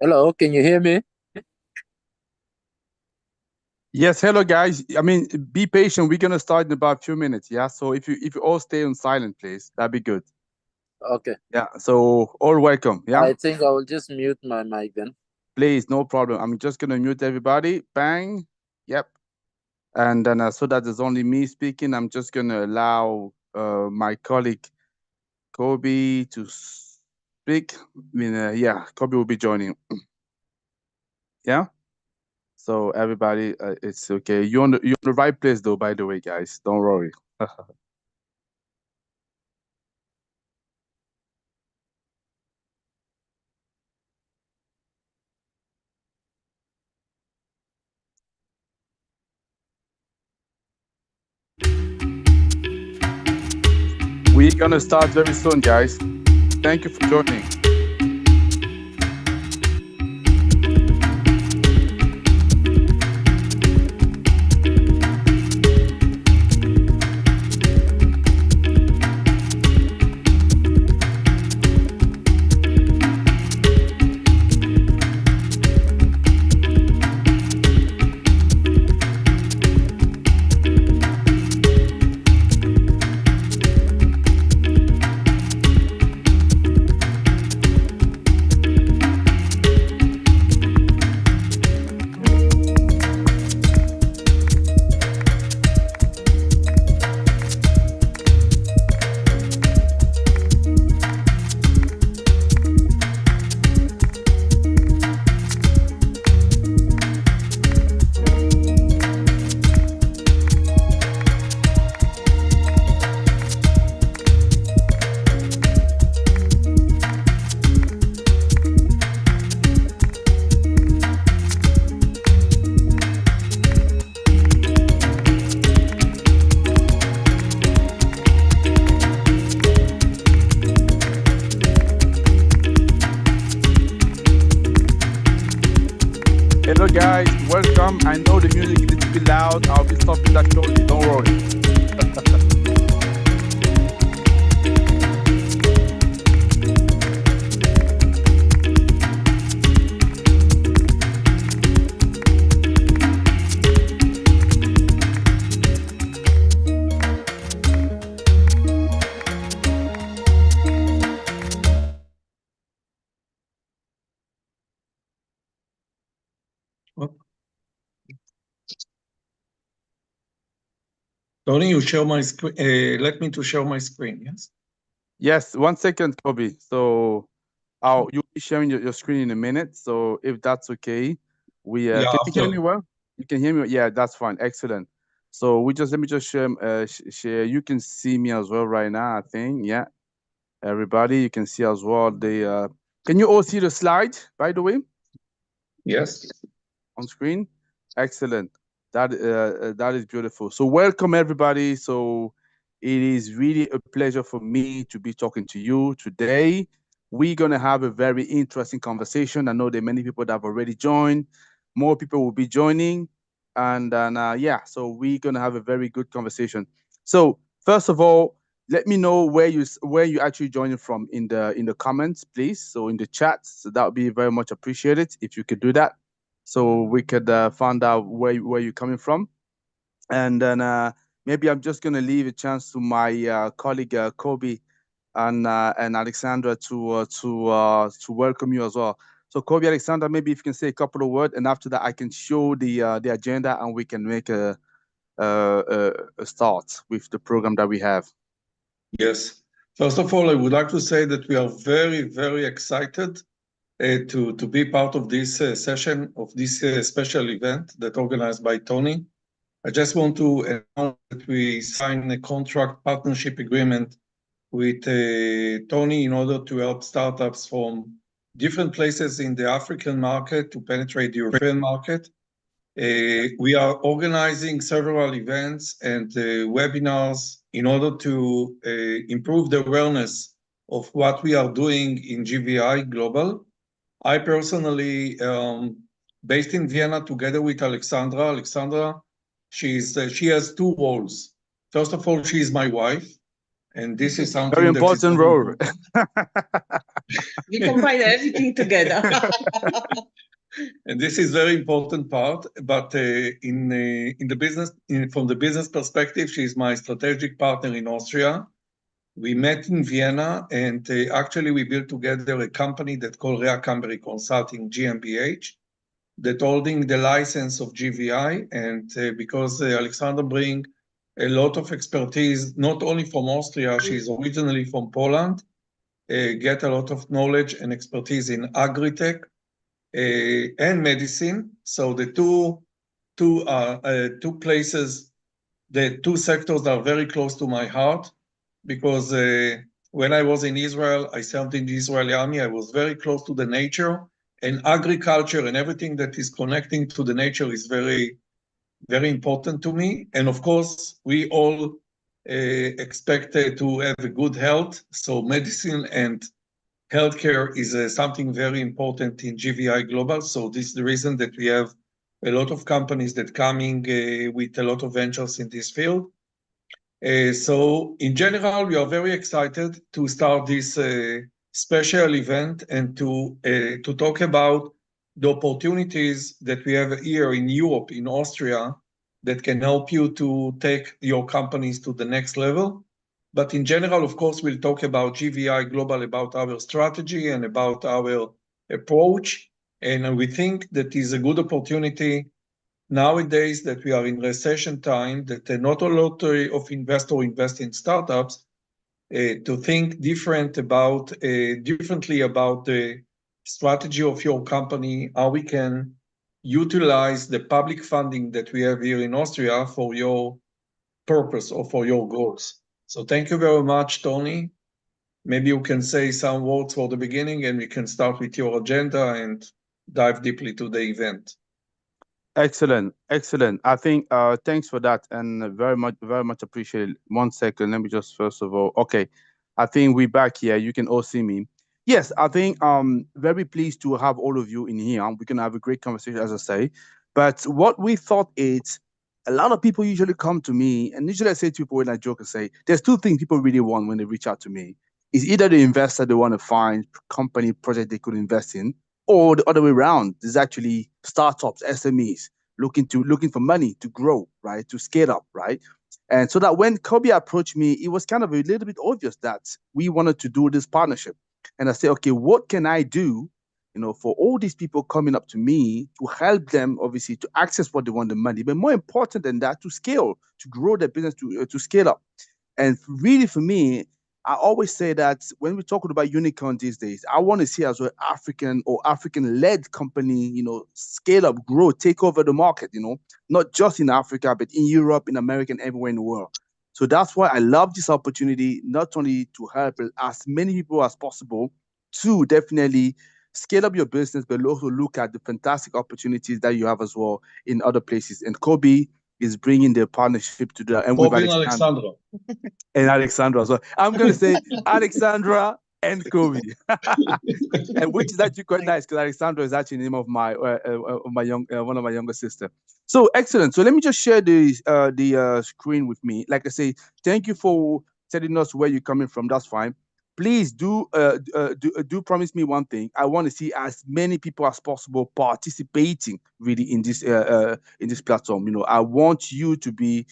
Hello, can you hear me? Yes, hello guys. I mean, be patient. We're gonna start in about a few minutes. Yeah. So if you all stay on silent, please, that'd be good. Okay. Yeah. So all welcome. Yeah. I think I will just mute my mic then. Please, no problem. I'm just gonna mute everybody. Bang. Yep. And then so that there's only me speaking, I'm just gonna allow my colleague Kobe to speak. I mean, yeah, Kobe will be joining. Yeah. So everybody, it's okay. You're on the right place though. By the way, guys, don't worry. We're gonna start very soon, guys. Thank you for joining. Hello guys, welcome. I know the music is a little bit loud. I'll be stopping that shortly. Don't worry. Tony, you share my screen. Let me to share my screen. Yes. Yes, 1 second, Kobe. So you'll be sharing your screen in a minute. So if that's okay, Yeah, can you hear after. me well? You can hear me? Yeah, that's fine. Excellent. So let me just share. You can see me as well right now, I think. Yeah. Everybody, you can see as well the can you all see the slide, by the way? Yes. On screen. Excellent. That is beautiful. So welcome everybody. So it is really a pleasure for me to be talking to you today. We're gonna have a very interesting conversation. I know there are many people that have already joined. More people will be joining, and then yeah. So we're gonna have a very good conversation. So first of all, let me know where you actually joining from in the comments, please. So in the chat, so that would be very much appreciated if you could do that, so we could find out where you're coming from. And then maybe I'm just going to leave a chance to my colleague Kobe and Alexandra to welcome you as well. So Kobe, Alexandra, maybe if you can say a couple of words, and after that I can show the agenda and we can make a start with the program that we have. Yes. First of all, I would like to say that we are very, very excited to be part of this session of this special event that organized by Tony. I just want to announce that we signed a contract partnership agreement with Tony in order to help startups from different places in the African market to penetrate the European market. We are organizing several events and webinars in order to improve the awareness of what we are doing in GVI Global I personally based in Vienna together with Alexandra. Alexandra, she has two roles. First of all, she is my wife, and this is something Very important role. We combine everything together. And this is very important part. But in the business, from the business perspective, she's my strategic partner in Austria. We met in Vienna, and actually we built together a company that called Rea Cambery Consulting GmbH, that holding the license of GVI, and because Alexander bring a lot of expertise, not only from Austria, she's originally from Poland, get a lot of knowledge and expertise in agri-tech and medicine. So the two places, the two sectors are very close to my heart, because when I was in Israel, I served in the Israeli army. I was very close to the nature, and agriculture and everything that is connecting to the nature is very, very important to me. And of course, we all expect to have a good health. So medicine and healthcare is something very important in GVI Global. So this is the reason that we have a lot of companies that coming with a lot of ventures in this field. So in general, we are very excited to start this special event and to talk about the opportunities that we have here in Europe, in Austria, that can help you to take your companies to the next level. But in general, of course, we'll talk about GVI Global, about our strategy and about our approach. And we think that is a good opportunity nowadays that we are in recession time, that not a lot of investors invest in startups, to think differently about the strategy of your company, how we can utilize the public funding that we have here in Austria for your purpose or for your goals. So thank you very much, Tony. Maybe you can say some words for the beginning, and we can start with your agenda and dive deeply to the event. Excellent, excellent. I think thanks for that, and very much appreciated. 1 second, let me just first of all, okay. I think we're back here. You can all see me. Yes, I think very pleased to have all of you in here. We're gonna have a great conversation, as I say. But what we thought is a lot of people usually come to me, and usually I say to people when I joke and say, there's two things people really want when they reach out to me. Is either the investor they want to find, company project they could invest in, or the other way around. There's actually startups, SMEs looking for money to grow, right, to scale up, right. And so that when Kobe approached me, it was kind of a little bit obvious that we wanted to do this partnership. And I said, okay, what can I do, for all these people coming up to me to help them, obviously, to access what they want, the money, but more important than that, to scale, to grow their business, to scale up. And really, for me, I always say that when we're talking about unicorn these days, I want to see as well African or African-led company, scale up, grow, take over the market, not just in Africa, but in Europe, in America, and everywhere in the world. So that's why I love this opportunity, not only to help as many people as possible to definitely scale up your business, but also look at the fantastic opportunities that you have as well in other places. And Kobe is bringing the partnership to that. And Kobe and Alexandra. And Alexandra. So I'm going to say Alexandra and Kobe. And which is actually quite nice, because Alexandra is actually the name of my one of my younger sister. So excellent. So let me just share the screen with me. Like I say, thank you for telling us where you're coming from. That's fine. Please do promise me one thing. I want to see as many people as possible participating really in this platform. I want you to be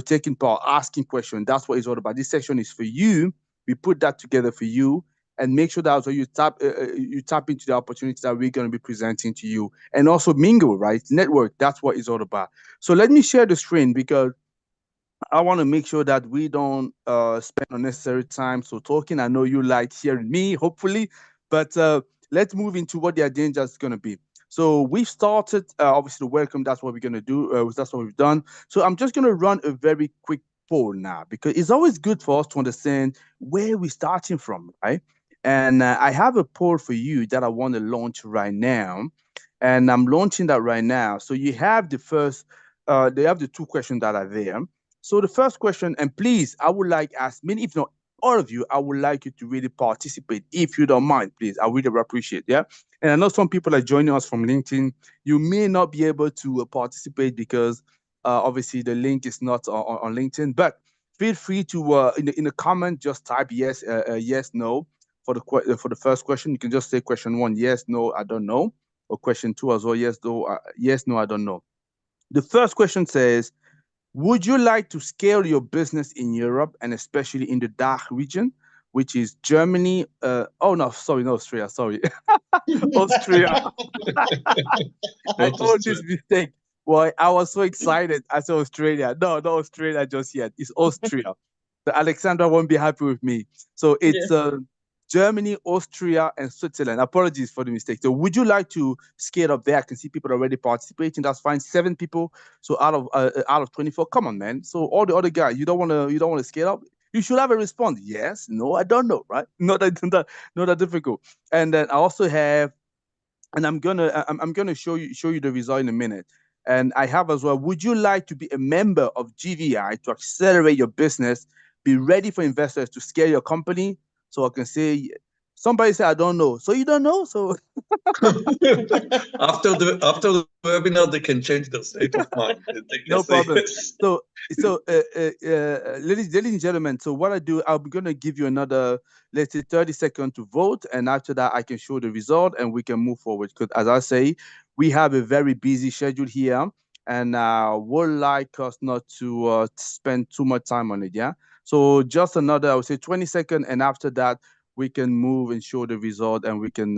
taking part, asking questions. That's what it's all about. This section is for you. We put that together for you, and make sure that also you tap into the opportunities that we're going to be presenting to you, and also mingle, right? Network. That's what it's all about. So let me share the screen, because I want to make sure that we don't spend unnecessary time. So talking, I know you like hearing me, hopefully, but let's move into what the agenda is going to be. So we've started, obviously, the welcome. That's what we're going to do. That's what we've done. So I'm just going to run a very quick poll now, because it's always good for us to understand where we're starting from, right? And I have a poll for you that I want to launch right now. And I'm launching that right now. So you have the first, they have the two questions that are there. So the first question, and please, I would like as many, if not all of you, I would like you to really participate if you don't mind, please. I really appreciate, yeah. And I know some people are joining us from LinkedIn. You may not be able to participate because obviously the link is not on LinkedIn, but feel free to in the comment just type yes, yes, no for the first question. You can just say question 1, yes, no, I don't know, or question 2 as well, yes, no, yes, no, I don't know. The first question says, would you like to scale your business in Europe and especially in the DACH region, which is Germany? Oh no, sorry, no, Austria, sorry, Austria. I Not told this Australia. mistake. Well, I was so excited. I said Australia. No, not Australia just yet. It's Austria. So Alexandra won't be happy with me. So it's Germany, Austria, and Switzerland. Apologies for the mistake. So would you like to scale up there? I can see people already participating. That's fine. 7 people. So out of 24. Come on, man. So all the other guys, you don't want to scale up. You should have a response. Yes, no, I don't know, right? Not that difficult. And then I also have, and I'm gonna show you the result in a minute. And I have as well, would you like to be a member of GVI to accelerate your business, be ready for investors to scale your company? So I can say, somebody say I don't know, so you don't know. So After the webinar, they can change their state of mind. They can no say problem. yes. Ladies and gentlemen, so what I do, I'm gonna give you another, let's say, 30 seconds to vote, and after that, I can show the result and we can move forward. Because as I say, we have a very busy schedule here, and would like us not to spend too much time on it. Yeah. So just another, I would say, 20 seconds, and after that, we can move and show the result, and we can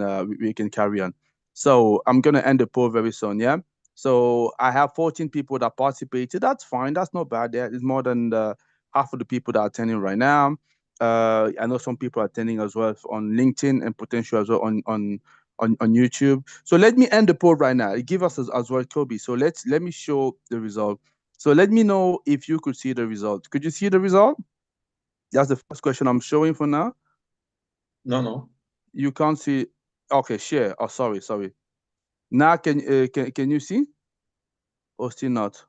carry on. So I'm gonna end the poll very soon. Yeah. So I have 14 people that participated. That's fine. That's not bad. There is more than half of the people that are attending right now. I know some people are attending as well on LinkedIn and potential as well on YouTube. So let me end the poll right now. Give us as well, Kobe. So let me show the result. So let me know if you could see the result. Could you see the result? That's the first question I'm showing for now. No. You can't see. Okay, share. Oh, sorry. Now can you see? Or still not?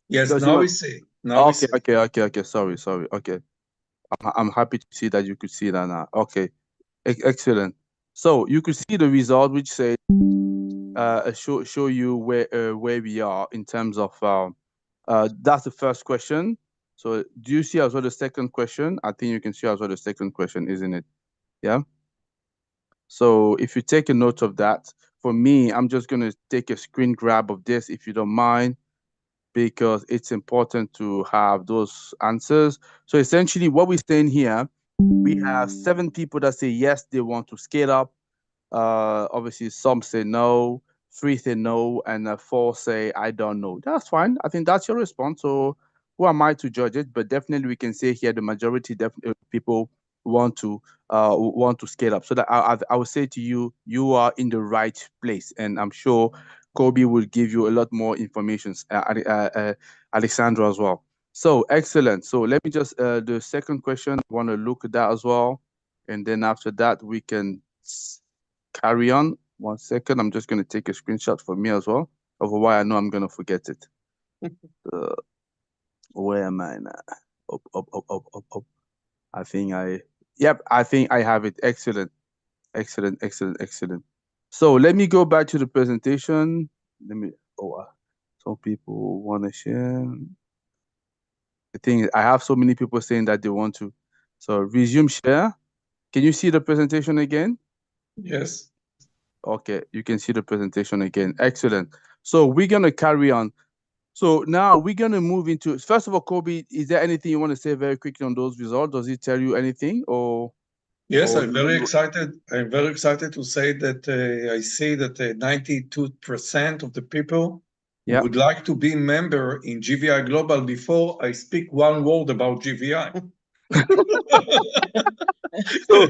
Yes, Because now you we were see. Now we see. okay. Sorry. Okay. I'm happy to see that you could see that now. Okay. Excellent. So you could see the result, which say show you where we are in terms of that's the first question. So do you see as well the second question? I think you can see as well the second question, isn't it? Yeah. So if you take a note of that, for me, I'm just gonna take a screen grab of this if you don't mind, because it's important to have those answers. So essentially what we're saying here, we have 7 people that say yes, they want to scale up. Obviously some say no, 3 say no, and 4 say I don't know. That's fine. I think that's your response. So who am I to judge it? But definitely we can say here the majority definitely people want to scale up. So that I would say to you, you are in the right place, and I'm sure Kobe will give you a lot more information, Alexandra as well. So excellent. So let me just the second question, I want to look at that as well, and then after that we can carry on. 1 second, I'm just going to take a screenshot for me as well, of why I know I'm going to forget it. Where am I now? Up. I think I have it. Excellent. So let me go back to the presentation. Some people want to share. The thing is, I have so many people saying that they want to. So resume share. Can you see the presentation again? Yes. Okay, you can see the presentation again. Excellent. So we're going to carry on. So now we're going to move into, first of all, Kobe, is there anything you want to say very quickly on those results? Does it tell you anything or? Yes, or I'm very excited. I'm very excited to say that I see that 92% of the people Yeah. would like to be member in GVI Global before I speak one word about GVI. So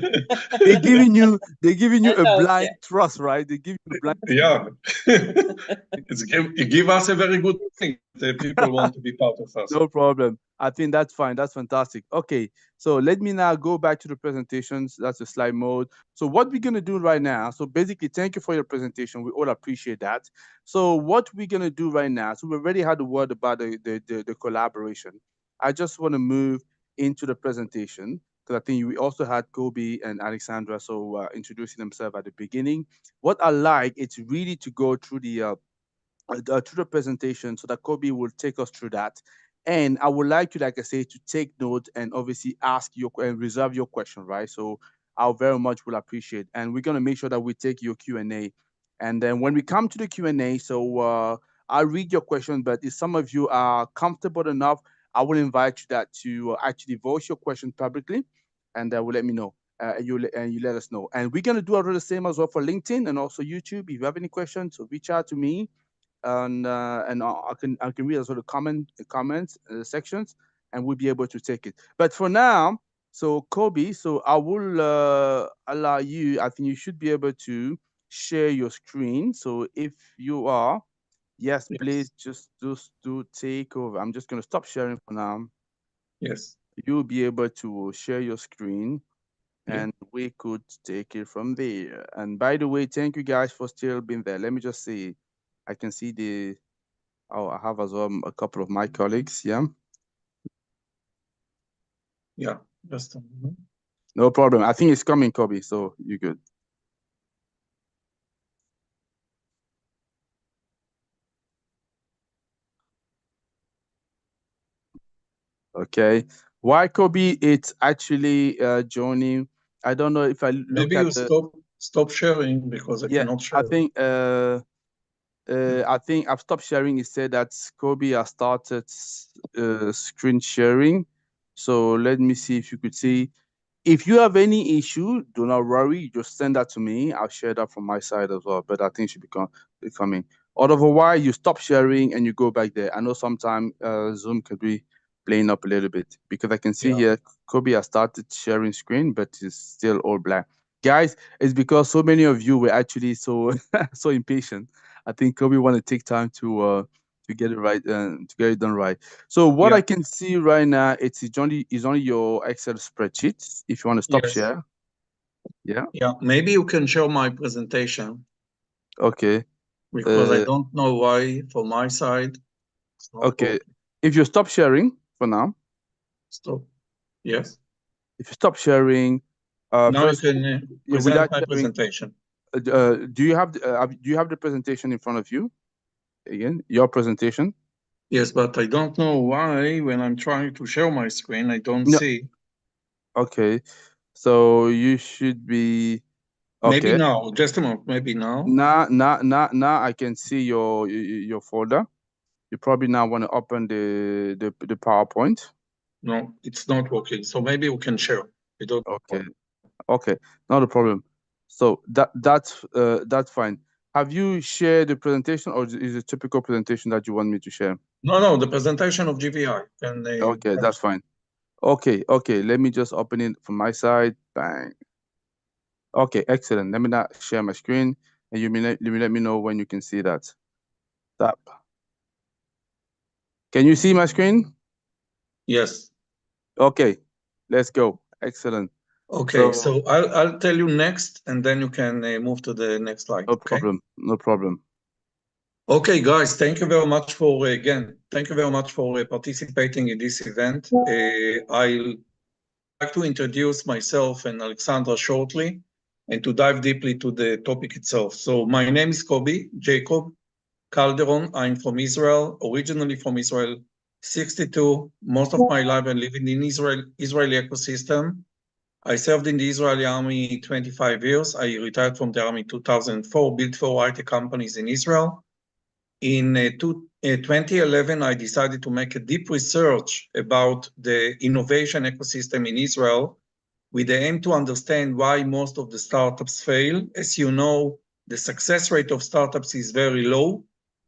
they're giving you a Hello, blind yeah. trust, right? They give you a blind. Yeah, it give us a very good thing that people want to be part of us. No problem. I think that's fine. That's fantastic. Okay, so let me now go back to the presentations. That's the slide mode. So what we're gonna do right now, so basically, thank you for your presentation. We all appreciate that. So what we're gonna do right now, so we already had the word about the collaboration. I just want to move into the presentation because I think we also had Kobe and Alexandra introducing themselves at the beginning. What I like is really to go through the presentation so that Kobe will take us through that. And I would like you, like I say, to take note and obviously ask your and reserve your question, right? So I very much will appreciate. And we're gonna make sure that we take your Q&A. And then when we come to the Q&A, I'll read your question, but if some of you are comfortable enough, I will invite you to actually voice your question publicly, and will let me know. You let us know. And we're gonna do the same as well for LinkedIn and also YouTube. If you have any questions, so reach out to me and I can read as well the comments sections, and we'll be able to take it. But for now, so Kobe, so I will allow you. I think you should be able to share your screen. So if you are, yes, please just do take over. I'm just gonna stop sharing for now. Yes. You'll be able to share your screen, and we could take it from there. And by the way, thank you guys for still being there. Let me just see. I can see I have as well a couple of my colleagues. Yeah. Yeah. Just a moment. No problem. I think it's coming, Kobe. So you're good. Okay. Why Kobe? It's actually joining. I don't know if I look Maybe at you stop sharing because I cannot share. I think I've stopped sharing. It said that Kobe has started screen sharing. So let me see if you could see. If you have any issue, do not worry. Just send that to me. I'll share that from my side as well. But I think it should be coming. Otherwise, you stop sharing and you go back there. I know sometimes Zoom could be playing up a little bit because I can see here Kobe has started sharing screen, but it's still all black. Guys, it's because so many of you were actually so so impatient. I think Kobe want to take time to get it right to get it done right. So what I can see right now, it's only your Excel spreadsheet. If you want to stop share. Yeah. Yeah. Maybe you can show my presentation. Okay. Because I don't know why from my side. Okay. If you stop sharing for now. Stop. Yes. If you stop sharing. Now first, you can present my presentation. Do you have the presentation in front of you? Again, your presentation. Yes, but I don't know why when I'm trying to share my screen, I don't see. Okay, so you should be. Okay. Maybe now, just a moment. Maybe now. Now I can see your folder. You probably now want to open the PowerPoint. No, it's not working. So maybe we can share. I don't know. Okay, not a problem. So that's fine. Have you shared the presentation, or is it a typical presentation that you want me to share? No, the presentation of GVI. Okay, that's fine. Okay, let me just open it from my side. Bang. Okay, excellent. Let me now share my screen, and you let me know when you can see that. Tap. Can you see my screen? Yes. Okay, let's go. Excellent. Okay, so I'll tell you next, and then you can move to the next slide. No problem. No problem. Okay, guys, thank you very much for participating in this event. I'll like to introduce myself and Alexandra shortly and to dive deeply to the topic itself. So my name is Kobe Jacob Calderon. I'm from Israel, originally from Israel, 62. Most of my life I'm living in Israeli ecosystem. I served in the Israeli army 25 years. I retired from the army in 2004, built 4 IT companies in Israel. In 2011, I decided to make a deep research about the innovation ecosystem in Israel with the aim to understand why most of the startups fail. As you know, the success rate of startups is very low,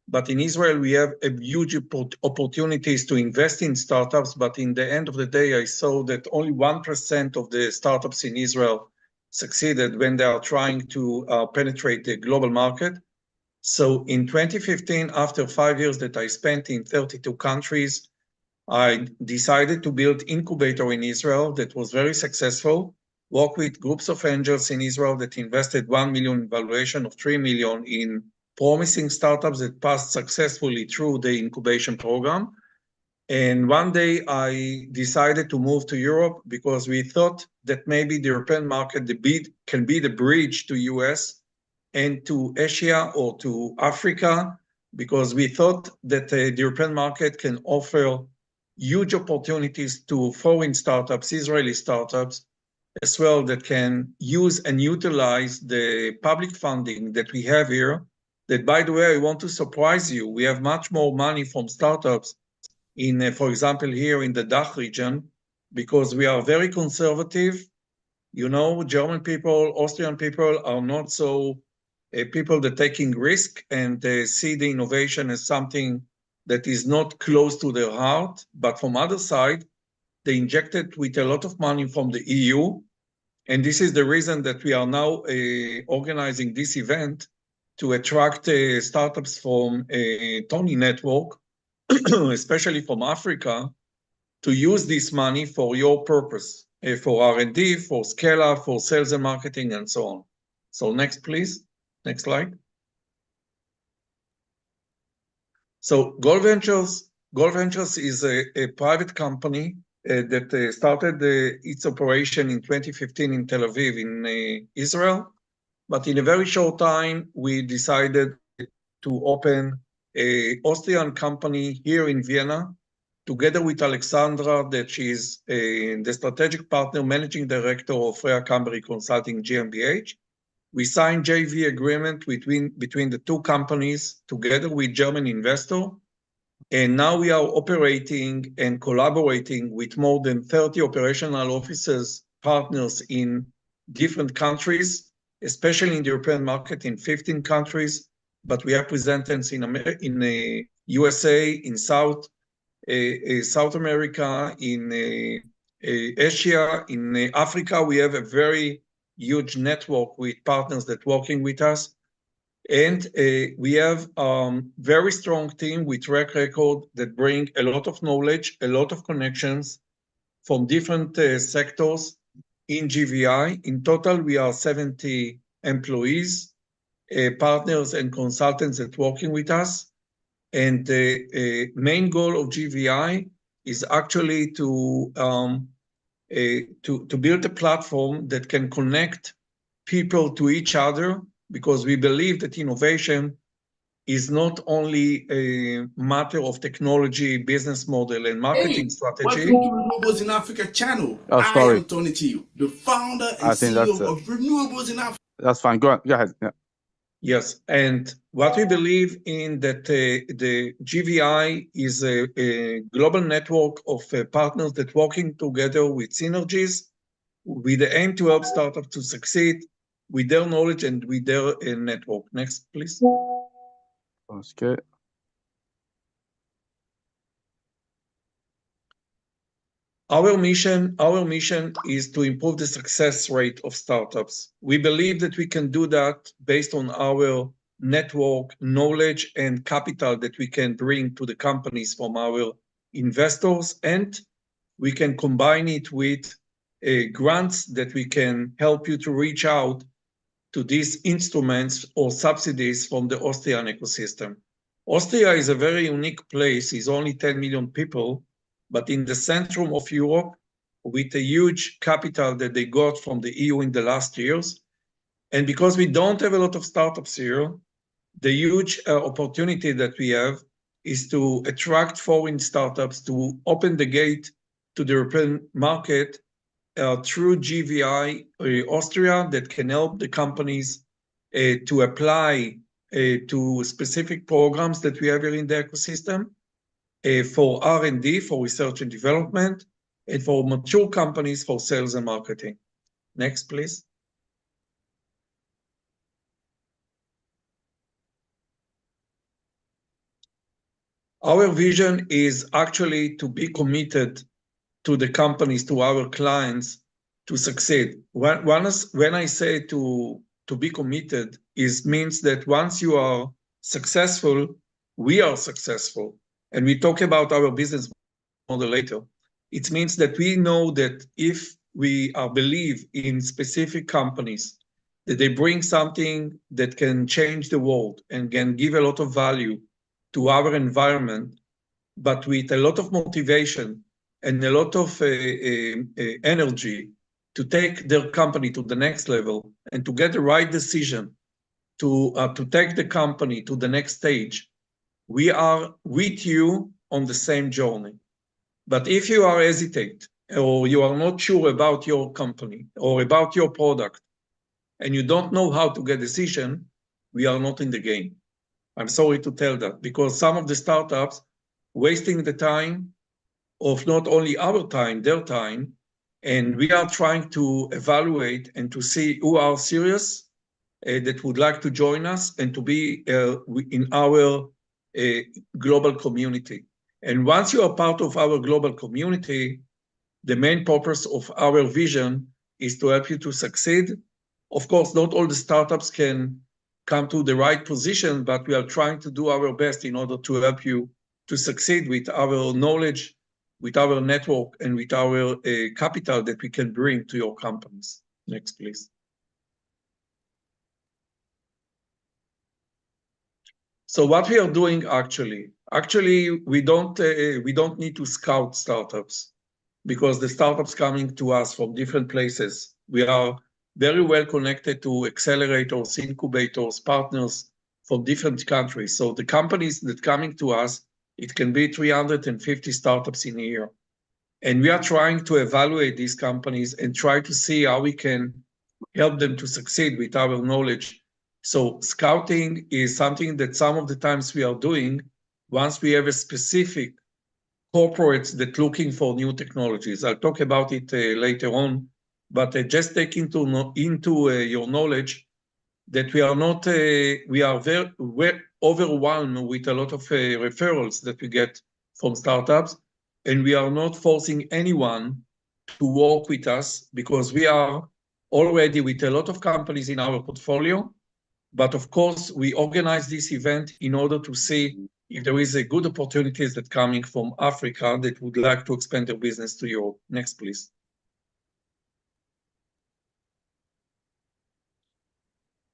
but in Israel, we have a huge opportunities to invest in startups, but in the end of the day, I saw that only 1% of the startups in Israel succeeded when they are trying to penetrate the global market. So in 2015, after 5 years that I spent in 32 countries, I decided to build incubator in Israel that was very successful, work with groups of angels in Israel that invested 1 million valuation of 3 million in promising startups that passed successfully through the incubation program. And one day I decided to move to Europe because we thought that maybe the European market can be the bridge to US and to Asia or to Africa, because we thought that the European market can offer huge opportunities to foreign startups, Israeli startups, as well, that can use and utilize the public funding that we have here. That, by the way, I want to surprise you, we have much more money from startups in, for example, here in the DACH region, because we are very conservative. You know, German people, Austrian people are not so people that taking risk and see the innovation as something that is not close to their heart. But from other side, they injected with a lot of money from the EU. And this is the reason that we are now organizing this event to attract startups from Tony Network, especially from Africa, to use this money for your purpose, for R&D, for scale-up, for sales and marketing, and so on. So next, please. Next slide. So Gold Ventures is a private company that started its operation in 2015 in Tel Aviv, in Israel. But in a very short time, we decided to open an Austrian company here in Vienna, together with Alexandra, that she is the strategic partner, managing director of Freya Cambery Consulting GmbH. We signed JV agreement between the two companies together with German investor. And now we are operating and collaborating with more than 30 operational officers, partners in different countries, especially in the European market in 15 countries, but we have presence in USA, in South America, in Asia, in Africa. We have a very huge network with partners that working with us. And we have very strong team with track record that bring a lot of knowledge, a lot of connections from different sectors in GVI. In total, we are 70 employees, partners and consultants that working with us. And the main goal of GVI is actually to build a platform that can connect people to each other, because we believe that innovation is not only a matter of technology, business model, and marketing strategy. Welcome to Renewables in Africa channel. Oh, sorry. I am Tony Teo, the founder and I think CEO that's of Renewables in Africa. That's fine. Go ahead. Yeah. Yes, and what we believe in that the GVI is a global network of partners that working together with synergies, with the aim to help startups to succeed with their knowledge and with their network. Next, please. That's good. Our mission is to improve the success rate of startups. We believe that we can do that based on our network, knowledge, and capital that we can bring to the companies from our investors, and we can combine it with grants that we can help you to reach out to these instruments or subsidies from the Austrian ecosystem. Austria is a very unique place. It's only 10 million people, but in the centrum of Europe, with a huge capital that they got from the EU in the last years. And because we don't have a lot of startups here, the huge opportunity that we have is to attract foreign startups, to open the gate to the European market through GVI Austria, that can help the companies to apply to specific programs that we have here in the ecosystem for R&D, for research and development, and for mature companies for sales and marketing. Next, please. Our vision is actually to be committed to the companies, to our clients, to succeed. When I say to be committed, it means that once you are successful, we are successful. And we talk about our business model later. It means that we know that if we believe in specific companies, that they bring something that can change the world and can give a lot of value to our environment, but with a lot of motivation and a lot of energy to take their company to the next level and to get the right decision to take the company to the next stage, we are with you on the same journey. But if you are hesitant or you are not sure about your company or about your product and you don't know how to get decision, we are not in the game. I'm sorry to tell that, because some of the startups wasting the time of not only our time, their time, and we are trying to evaluate and to see who are serious that would like to join us and to be in our global community. And once you are part of our global community, the main purpose of our vision is to help you to succeed. Of course, not all the startups can come to the right position, but we are trying to do our best in order to help you to succeed with our knowledge, with our network, and with our capital that we can bring to your companies. Next, please. So what we are doing actually we don't need to scout startups, because the startups coming to us from different places. We are very well connected to accelerators, incubators, partners from different countries. So the companies that coming to us, it can be 350 startups in a year. And we are trying to evaluate these companies and try to see how we can help them to succeed with our knowledge. So scouting is something that some of the times we are doing once we have a specific corporates that looking for new technologies. I'll talk about it later on, but just take into your knowledge that we are not, we are very overwhelmed with a lot of referrals that we get from startups, and we are not forcing anyone to work with us because we are already with a lot of companies in our portfolio. But of course, we organize this event in order to see if there is a good opportunities that coming from Africa that would like to expand their business to Europe. Next, please.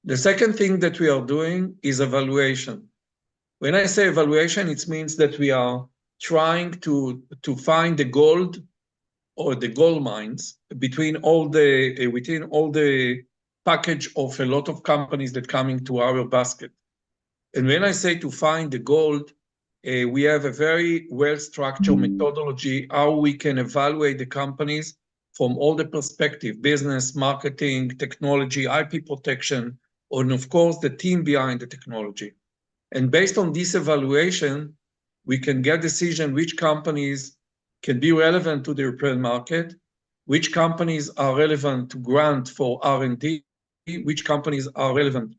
The second thing that we are doing is evaluation. When I say evaluation, it means that we are trying to find the gold or the gold mines within all the package of a lot of companies that come into our basket. And when I say to find the gold, we have a very well-structured methodology how we can evaluate the companies from all the perspective, business, marketing, technology, IP protection, and of course the team behind the technology. And based on this evaluation, we can get decision which companies can be relevant to the European market, which companies are relevant to grant for R&D, which companies are relevant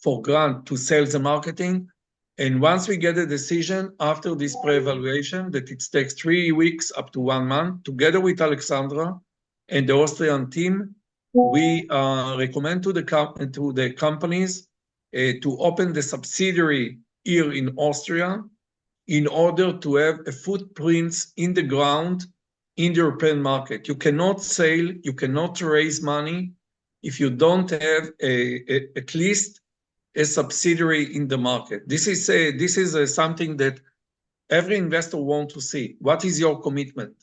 for grant to sales and marketing. And once we get a decision after this pre-evaluation, that it takes 3 weeks up to 1 month, together with Alexandra and the Austrian team, we recommend to the companies to open the subsidiary here in Austria in order to have a footprint in the ground in the European market. You cannot sail, you cannot raise money if you don't have at least a subsidiary in the market. This is something that every investor wants to see. What is your commitment?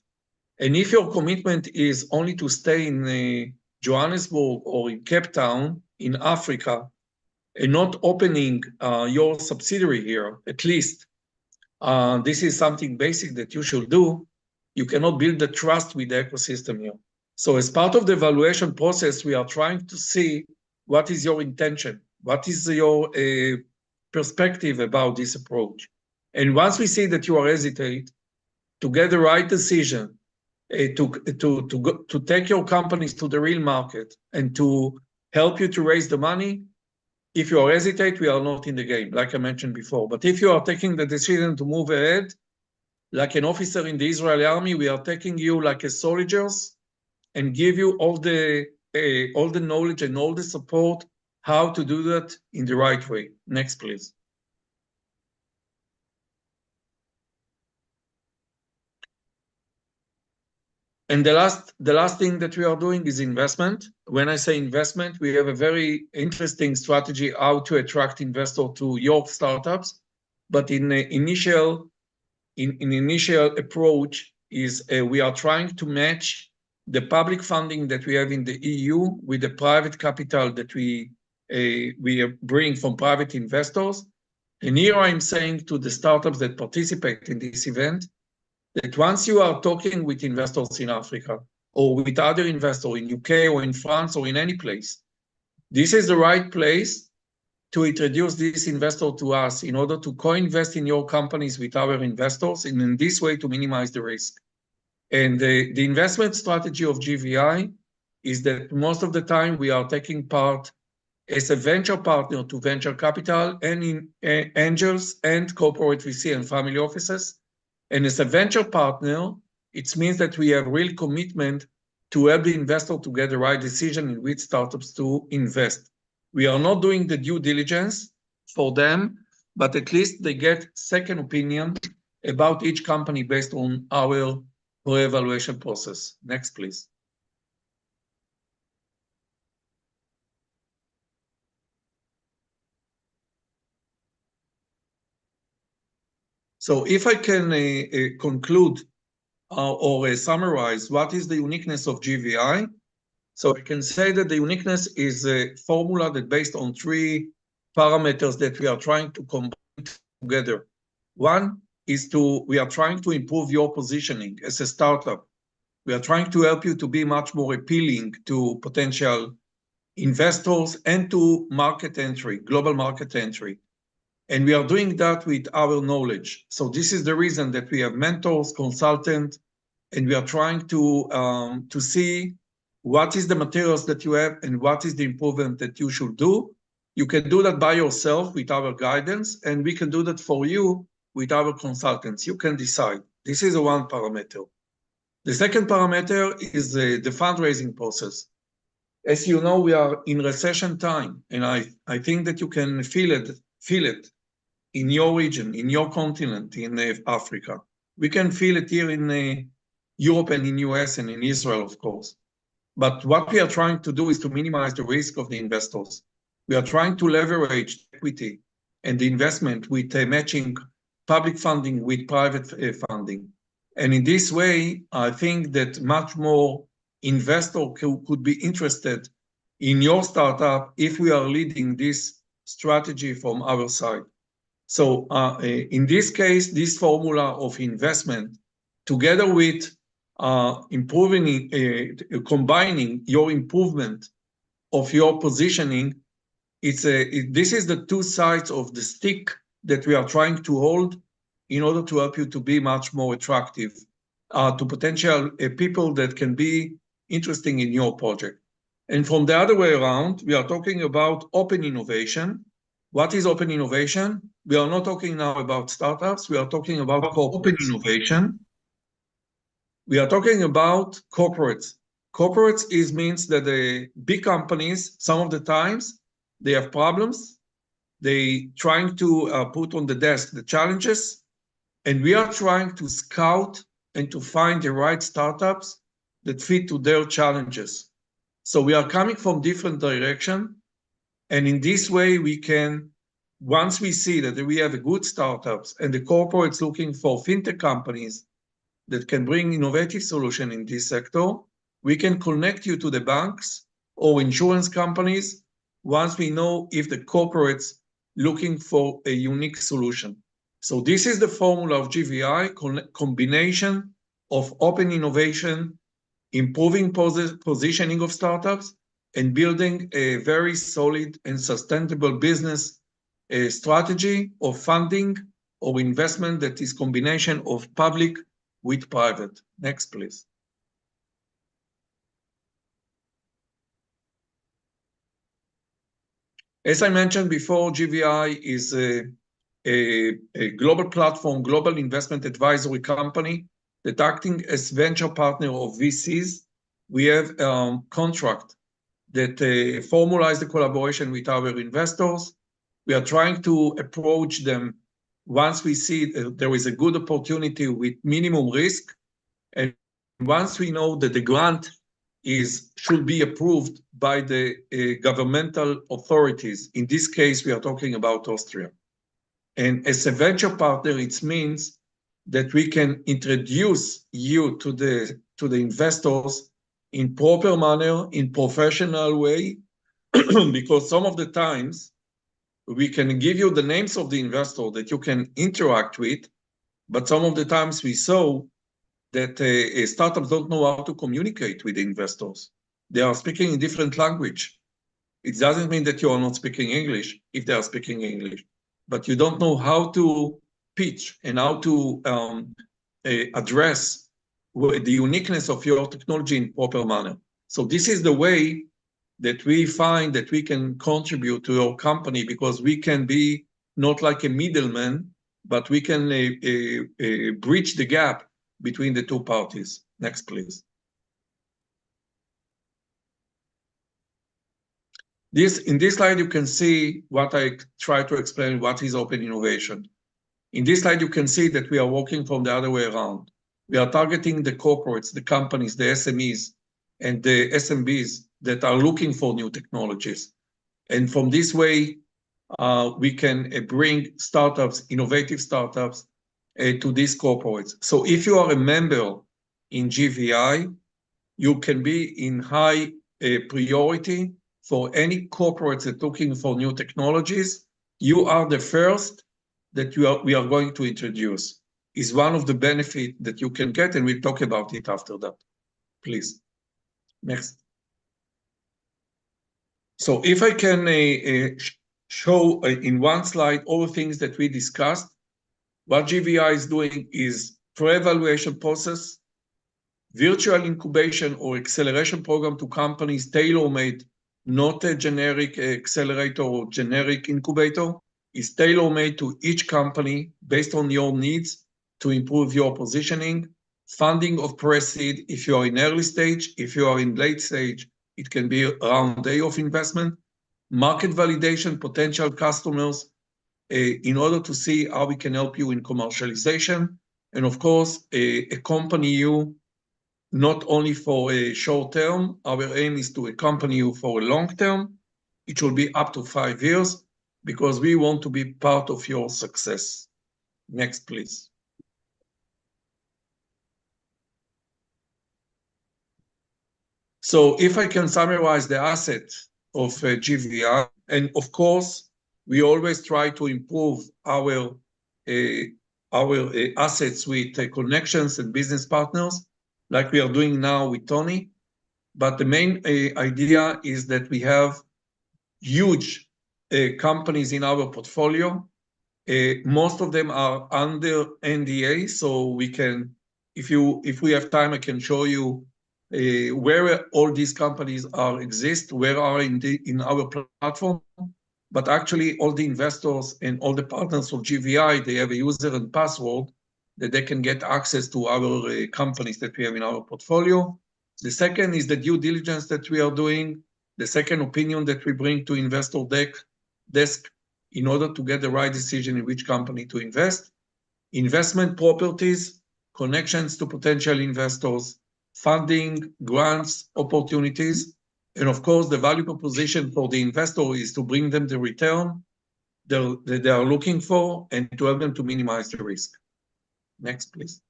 And if your commitment is only to stay in Johannesburg or in Cape Town in Africa and not opening your subsidiary here, at least, this is something basic that you should do. You cannot build the trust with the ecosystem here. So as part of the evaluation process, we are trying to see what is your intention, what is your perspective about this approach. And once we see that you are hesitant to get the right decision, to take your companies to the real market and to help you to raise the money, if you are hesitant, we are not in the game, like I mentioned before. But if you are taking the decision to move ahead, like an officer in the Israeli army, we are taking you like a soldiers and give you all the knowledge and all the support how to do that in the right way. Next, please. And the last thing that we are doing is investment. When I say investment, we have a very interesting strategy how to attract investors to your startups. But in the initial in initial approach is we are trying to match the public funding that we have in the EU with the private capital that we bring from private investors. And here I'm saying to the startups that participate in this event, that once you are talking with investors in Africa or with other investors in UK or in France or in any place, this is the right place to introduce this investor to us in order to co-invest in your companies with our investors, and in this way to minimize the risk. And the investment strategy of GVI is that most of the time we are taking part as a venture partner to venture capital and in angels and corporate VC and family offices. And as a venture partner, it means that we have real commitment to help the investor to get the right decision in which startups to invest. We are not doing the due diligence for them, but at least they get second opinion about each company based on our evaluation process. Next, please. So if I can conclude or summarize what is the uniqueness of GVI, so I can say that the uniqueness is a formula that based on 3 parameters that we are trying to combine together. One is we are trying to improve your positioning as a startup. We are trying to help you to be much more appealing to potential investors and to market entry, global market entry. And we are doing that with our knowledge. So this is the reason that we have mentors, consultants, and we are trying to see what is the materials that you have and what is the improvement that you should do. You can do that by yourself with our guidance, and we can do that for you with our consultants. You can decide. This is one parameter. The second parameter is the fundraising process. As you know, we are in recession time, and I think that you can feel it in your region, in your continent, in Africa. We can feel it here in Europe and in US and in Israel, of course. But what we are trying to do is to minimize the risk of the investors. We are trying to leverage equity and the investment with matching public funding with private funding. And in this way, I think that much more investors could be interested in your startup if we are leading this strategy from our side. So in this case, this formula of investment, together with combining your improvement of your positioning, this is the 2 sides of the stick that we are trying to hold in order to help you to be much more attractive to potential people that can be interesting in your project. And from the other way around, we are talking about open innovation. What is open innovation? We are not talking now about startups. We are talking about open innovation. We are talking about corporates. Corporates means that the big companies, some of the times, they have problems. They trying to put on the desk the challenges, and we are trying to scout and to find the right startups that fit to their challenges. So we are coming from different directions, and in this way we can, once we see that we have a good startups and the corporates looking for fintech companies that can bring innovative solution in this sector, we can connect you to the banks or insurance companies once we know if the corporates looking for a unique solution. So this is the formula of GVI, combination of open innovation, improving positioning of startups, and building a very solid and sustainable business strategy of funding or investment that is combination of public with private. Next, please. As I mentioned before, GVI is a global platform, global investment advisory company that acting as venture partner of VCs. We have a contract that formalize the collaboration with our investors. We are trying to approach them once we see there is a good opportunity with minimum risk, and once we know that the grant should be approved by the governmental authorities. In this case, we are talking about Austria. And as a venture partner, it means that we can introduce you to the investors in proper manner, in professional way, because some of the times we can give you the names of the investor that you can interact with, but some of the times we saw that startups don't know how to communicate with the investors. They are speaking in different language. It doesn't mean that you are not speaking English if they are speaking English, but you don't know how to pitch and how to address the uniqueness of your technology in proper manner. So this is the way that we find that we can contribute to your company, because we can be not like a middleman, but we can bridge the gap between the two parties. Next, please. In this slide, you can see what I try to explain, what is open innovation. In this slide, you can see that we are working from the other way around. We are targeting the corporates, the companies, the SMEs, and the SMBs that are looking for new technologies. And from this way, we can bring startups, innovative startups, to these corporates. So if you are a member in GVI, you can be in high priority for any corporates that are looking for new technologies. You are the first that we are going to introduce. Is one of the benefits that you can get, and we'll talk about it after that. Please. Next. So if I can show in one slide all the things that we discussed, what GVI is doing is pre-evaluation process, virtual incubation or acceleration program to companies tailor-made, not a generic accelerator or generic incubator, is tailor-made to each company based on your needs to improve your positioning. Funding of pre-seed, if you are in early stage, if you are in late stage, it can be around day of investment. Market validation, potential customers, in order to see how we can help you in commercialization. And of course, accompany you not only for a short term, our aim is to accompany you for a long term. It will be up to 5 years, because we want to be part of your success. Next, please. So if I can summarize the asset of GVI, and of course, we always try to improve our assets with connections and business partners, like we are doing now with Tony. But the main idea is that we have huge companies in our portfolio. Most of them are under NDA, so we can, if we have time, I can show you where all these companies exist, where are in our platform. But actually, all the investors and all the partners of GVI, they have a user and password that they can get access to our companies that we have in our portfolio. The second is the due diligence that we are doing. The second opinion that we bring to investor desk in order to get the right decision in which company to invest. Investment properties, connections to potential investors, funding, grants, opportunities, and of course, the value proposition for the investor is to bring them the return that they are looking for and to help them to minimize the risk. Next, please.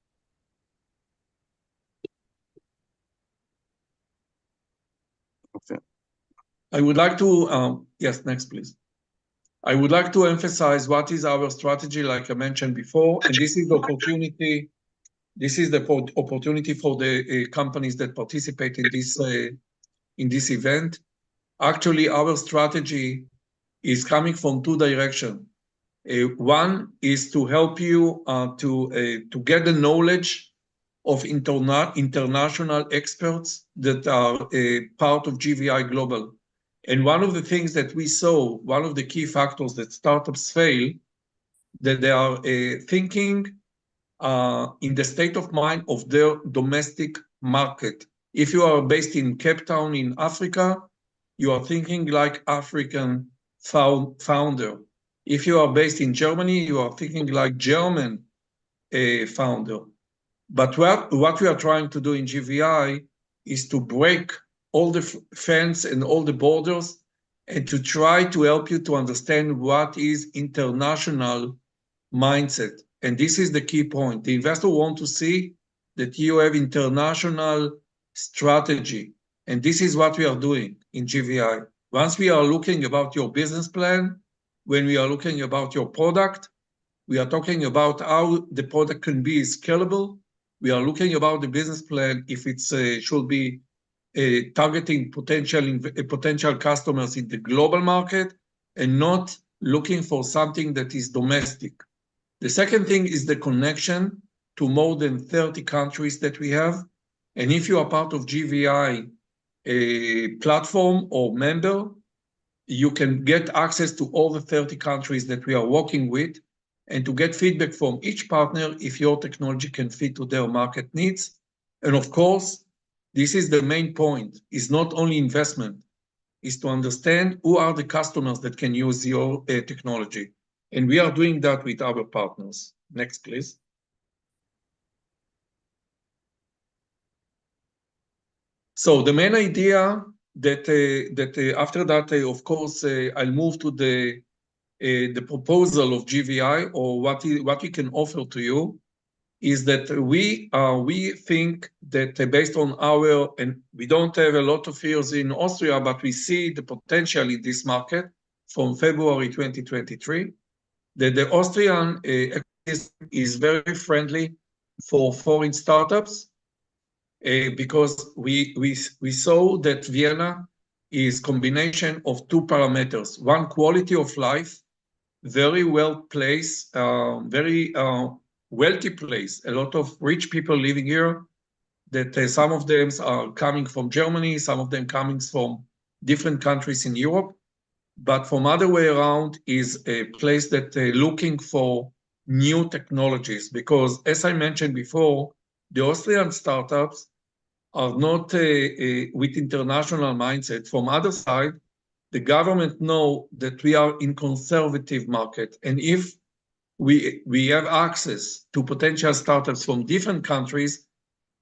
Okay. I would like to, yes, next, please. I would like to emphasize what is our strategy, like I mentioned before, and this is the opportunity. This is the opportunity for the companies that participate in this event. Actually, our strategy is coming from two directions. One is to help you to get the knowledge of international experts that are part of GVI Global. And one of the things that we saw, one of the key factors that startups fail, that they are thinking in the state of mind of their domestic market. If you are based in Cape Town in Africa, you are thinking like African founder. If you are based in Germany, you are thinking like German founder. But what we are trying to do in GVI is to break all the fence and all the borders and to try to help you to understand what is international mindset and this is the key point. The investor wants to see that you have international strategy, and this is what we are doing in GVI. Once we are looking about your business plan, when we are looking about your product, we are talking about how the product can be scalable. We are looking about the business plan if it's should be targeting potential customers in the global market and not looking for something that is domestic. The second thing is the connection to more than 30 countries that we have. And if you are part of GVI platform or member, you can get access to all the 30 countries that we are working with and to get feedback from each partner if your technology can fit to their market needs. And of course, this is the main point, is not only investment, is to understand who are the customers that can use your technology. And we are doing that with our partners. Next, please. So the main idea that after that, of course, I'll move to the proposal of GVI, or what we can offer to you, is that we think that based on our, and we don't have a lot of years in Austria, but we see the potential in this market from February 2023, that the Austrian ecosystem is very friendly for foreign startups, because we saw that Vienna is combination of two parameters. One, quality of life, very well placed, very wealthy place. A lot of rich people living here, that some of them are coming from Germany, some of them coming from different countries in Europe, but from other way around is a place that looking for new technologies, because as I mentioned before, the Austrian startups are not with international mindset. From other side, the government know that we are in conservative market, and if we have access to potential startups from different countries,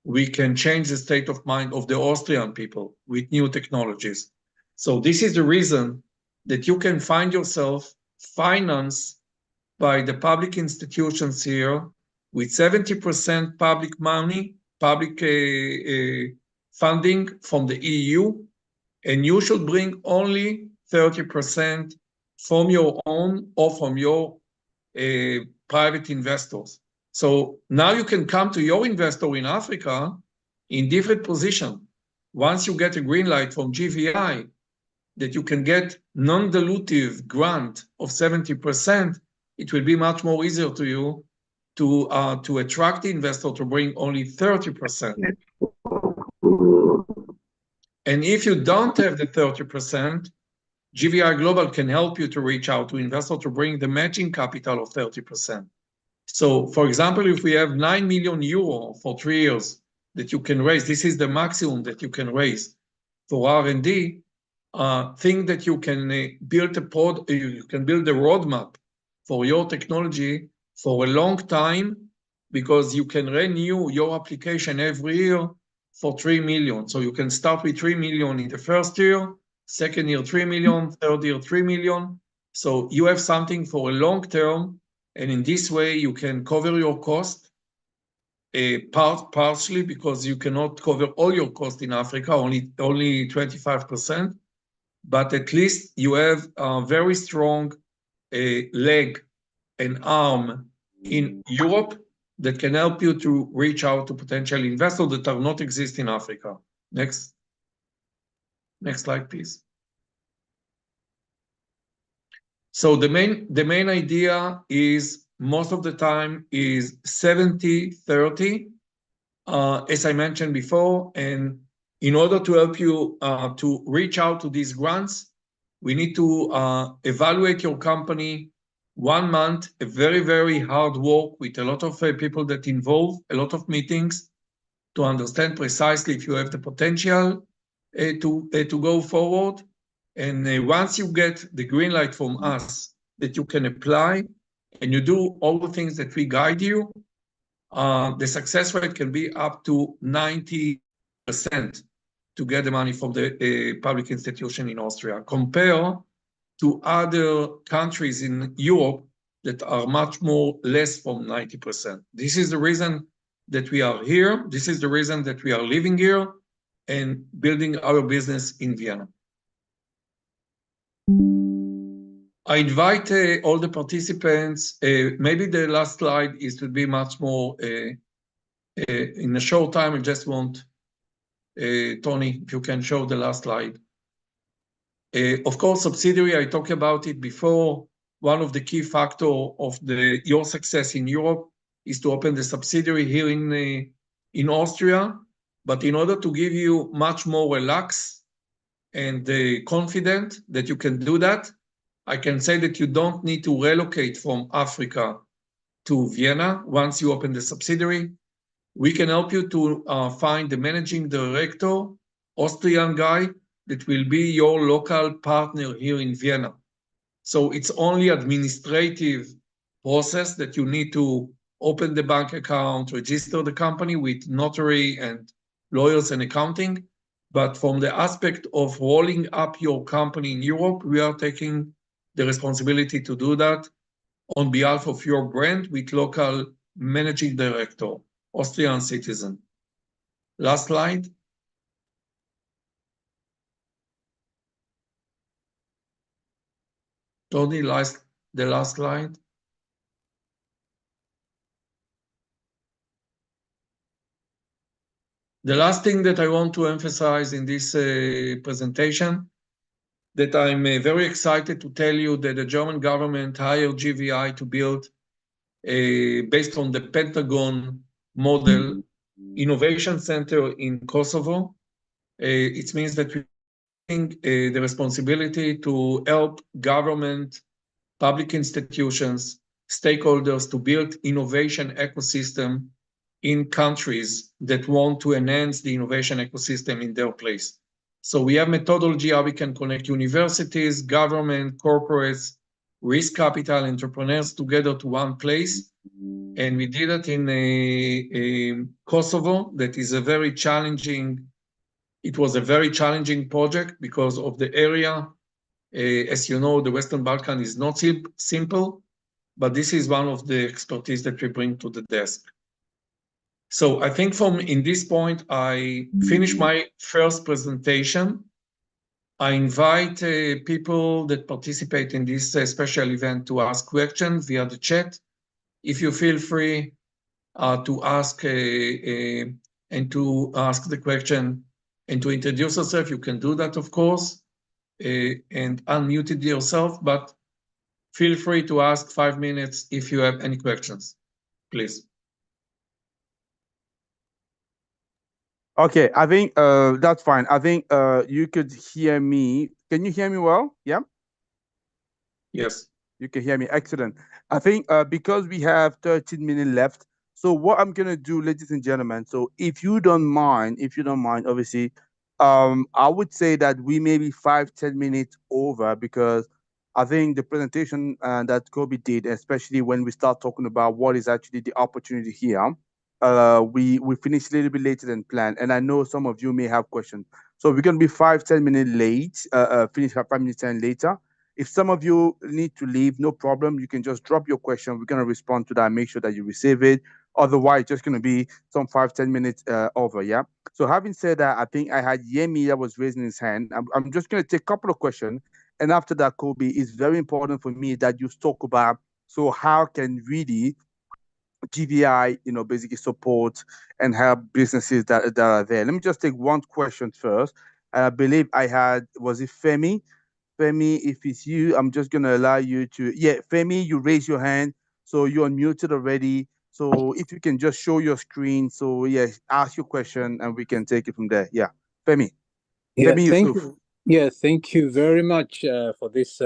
we can change the state of mind of the Austrian people with new technologies. So this is the reason that you can find yourself financed by the public institutions here with 70% public money, public funding from the EU, and you should bring only 30% from your own or from your private investors. So now you can come to your investor in Africa in different position. Once you get a green light from GVI, that you can get non-dilutive grant of 70%, it will be much more easier to you to attract the investor to bring only 30%. And if you don't have the 30%, GVI Global can help you to reach out to investor to bring the matching capital of 30%. So for example, if we have 9 million euro for 3 years that you can raise, this is the maximum that you can raise for R&D, think that you can build you can build a roadmap for your technology for a long time, because you can renew your application every year for 3 million. So you can start with 3 million in the first year, second year 3 million, third year 3 million. So you have something for a long term, and in this way you can cover your cost partially, because you cannot cover all your cost in Africa, only 25%. But at least you have a very strong leg and arm in Europe that can help you to reach out to potential investors that are not exist in Africa. Next slide, please. So the main idea is, most of the time, is 70-30, as I mentioned before, and in order to help you to reach out to these grants, we need to evaluate your company 1 month, a very, very hard work with a lot of people that involve, a lot of meetings to understand precisely if you have the potential to go forward. And once you get the green light from us that you can apply and you do all the things that we guide you, the success rate can be up to 90% to get the money from the public institution in Austria. Compare to other countries in Europe that are much more less from 90%. This is the reason that we are here. This is the reason that we are living here and building our business in Vienna. I invite all the participants. Maybe the last slide is to be much more in a short time. I just want Tony, if you can show the last slide. Of course, subsidiary, I talked about it before. One of the key factors of your success in Europe is to open the subsidiary here in Austria. But in order to give you much more relaxed and confident that you can do that, I can say that you don't need to relocate from Africa to Vienna once you open the subsidiary. We can help you to find the managing director, Austrian guy, that will be your local partner here in Vienna. So it's only administrative process that you need to open the bank account, register the company with notary and lawyers and accounting. But from the aspect of rolling up your company in Europe, we are taking the responsibility to do that on behalf of your brand with local managing director, Austrian citizen. Last slide. Tony, the last slide. The last thing that I want to emphasize in this presentation, that I'm very excited to tell you that the German government hired GVI to build, based on the Pentagon model, innovation center in Kosovo. It means that we're taking the responsibility to help government, public institutions, stakeholders to build innovation ecosystem in countries that want to enhance the innovation ecosystem in their place. So we have methodology how we can connect universities, government, corporates, risk capital, entrepreneurs together to one place. And we did it in Kosovo. That is a very challenging, it was a very challenging project because of the area. As you know, the Western Balkan is not simple, but this is one of the expertise that we bring to the desk. So I think in this point, I finished my first presentation. I invite people that participate in this special event to ask questions via the chat. If you feel free to ask and to ask the question and to introduce yourself, you can do that, of course, and unmute yourself, but feel free to ask 5 minutes if you have any questions, please. Okay, I think that's fine. I think you could hear me. Can you hear me well? Yeah? Yes. You can hear me. Excellent. I think because we have 13 minutes left, so what I'm going to do, ladies and gentlemen, so if you don't mind, obviously, I would say that we may be 5-10 minutes over because I think the presentation that Kobe did, especially when we start talking about what is actually the opportunity here, we finished a little bit later than planned, and I know some of you may have questions. So we're going to be 5-10 minutes late, finish 5 minutes 10 later. If some of you need to leave, no problem. You can just drop your question. We're going to respond to that, make sure that you receive it. Otherwise, just going to be some 5-10 minutes over, yeah? So having said that, I think I had Yemi that was raising his hand. I'm just going to take a couple of questions. And after that, Kobe, it's very important for me that you talk about, so how can really GVI, basically support and help businesses that are there. Let me just take one question first. I believe was it Femi? Femi, if it's you, I'm just going to allow you to, Femi, you raise your hand. So you're unmuted already. So if you can just show your screen. So ask your question and we can take it from there. Yeah, Femi. Yeah, Femi thank Yusuf. you. Yeah, thank you very much for this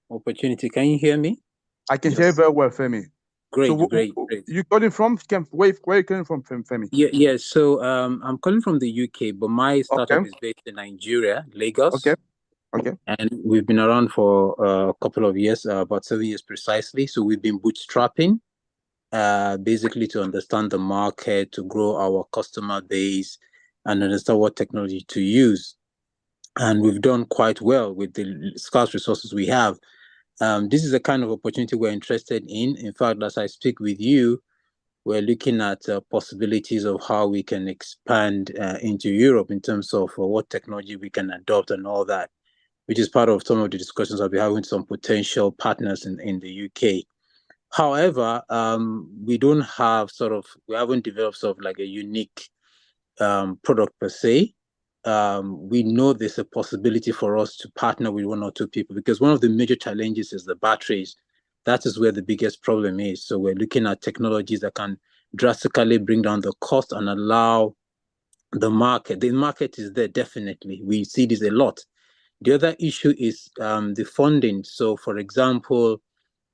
opportunity. Can you hear me? I can hear you very well, Femi. Great, so great. You calling from? Where are you calling from, Femi? Yeah. So I'm calling from the UK, but my startup is based in Nigeria, Lagos. Okay. And we've been around for a couple of years, about 7 years precisely. So we've been bootstrapping, basically to understand the market, to grow our customer base, and understand what technology to use. And we've done quite well with the scarce resources we have. This is the kind of opportunity we're interested in. In fact, as I speak with you, we're looking at possibilities of how we can expand into Europe in terms of what technology we can adopt and all that, which is part of some of the discussions I'll be having with some potential partners in the UK. However, we don't have we haven't developed sort of like a unique product per se. We know there's a possibility for us to partner with one or two people, because one of the major challenges is the batteries. That is where the biggest problem is. So we're looking at technologies that can drastically bring down the cost and allow the market. The market is there, definitely. We see this a lot. The other issue is the funding. So, for example,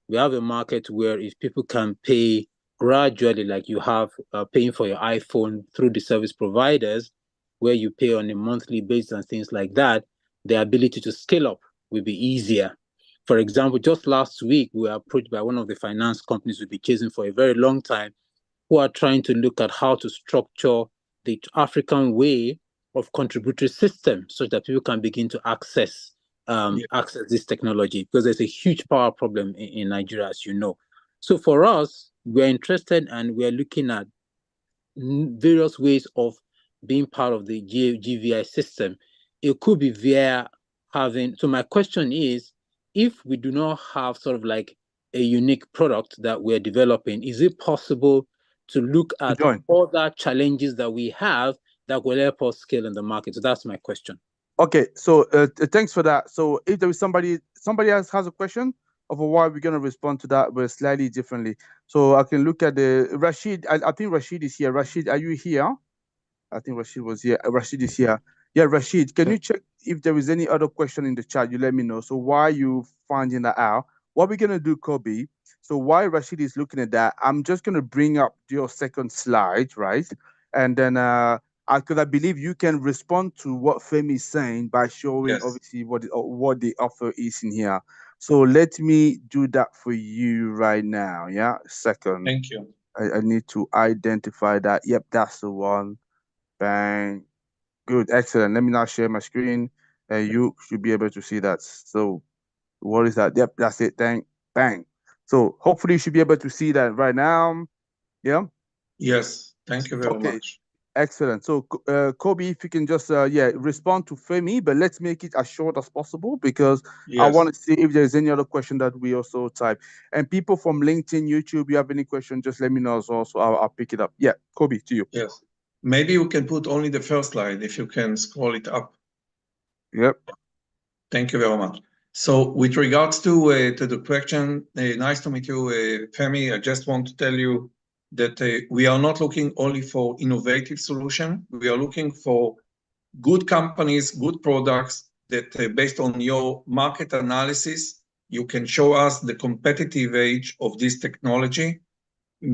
we have a market where if people can pay gradually, like you have paying for your iPhone through the service providers, where you pay on a monthly basis and things like that, the ability to scale up will be easier. For example, just last week, we were approached by one of the finance companies we've been chasing for a very long time, who are trying to look at how to structure the African way of contributory system so that people can begin to access this technology, because there's a huge power problem in Nigeria, as you know. So for us, we're interested and we're looking at various ways of being part of the GVI system. It could be via having, so my question is, if we do not have sort of like a unique product that we're developing, is it possible to look at other challenges that we have that will help us scale in the market? So that's my question. Okay, so thanks for that. So if there is somebody else has a question of why we're going to respond to that, but slightly differently. So I can look at the Rashid. I think Rashid is here. Rashid, are you here? I think Rashid was here. Rashid is here. Yeah, Rashid, can you check if there is any other question in the chat? You let me know. So why you finding that out? What we're going to do, Kobe, so while Rashid is looking at that, I'm just going to bring up your second slide, right? And then because I believe you can respond to what Femi is saying by showing obviously what the offer is in here. So let me do that for you right now. Yeah, second. Thank you. I need to identify that. Yep, that's the one. Bang. Good, excellent. Let me now share my screen, and you should be able to see that. So what is that? Yep, that's it. Bang. So hopefully you should be able to see that right now. Yeah. Yes. Thank you very much. Excellent. So, Kobe, if you can just respond to Femi, but let's make it as short as possible, because I want to see if there's any other question that we also type. And people from LinkedIn, YouTube, you have any question, just let me know as well, so I'll pick it up. Yeah, Kobe, to you. Yes. Maybe you can put only the first slide, if you can scroll it up. Yep. Thank you very much. So with regards to the question, nice to meet you, Femi. I just want to tell you that we are not looking only for innovative solution. We are looking for good companies, good products that based on your market analysis, you can show us the competitive edge of this technology.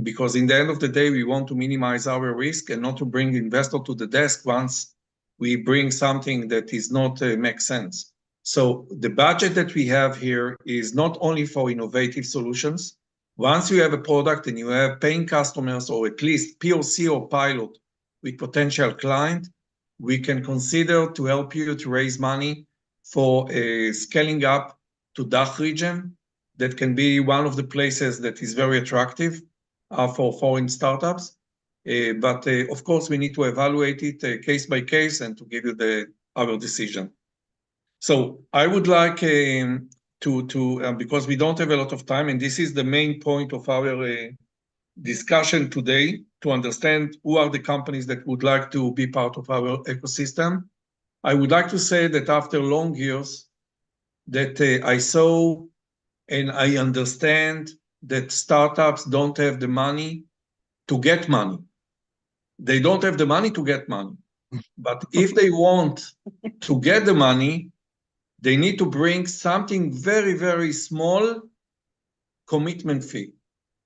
Because in the end of the day, we want to minimize our risk and not to bring investor to the desk once we bring something that is not makes sense. So the budget that we have here is not only for innovative solutions. Once you have a product and you have paying customers, or at least POC or pilot with potential client, we can consider to help you to raise money for scaling up to DACH region. That can be one of the places that is very attractive for foreign startups. But of course, we need to evaluate it case by case and to give you our decision. So I would like because we don't have a lot of time, and this is the main point of our discussion today, to understand who are the companies that would like to be part of our ecosystem. I would like to say that after long years that I saw and I understand that startups don't have the money to get money. They don't have the money to get money. But if they want to get the money, they need to bring something very, very small commitment fee.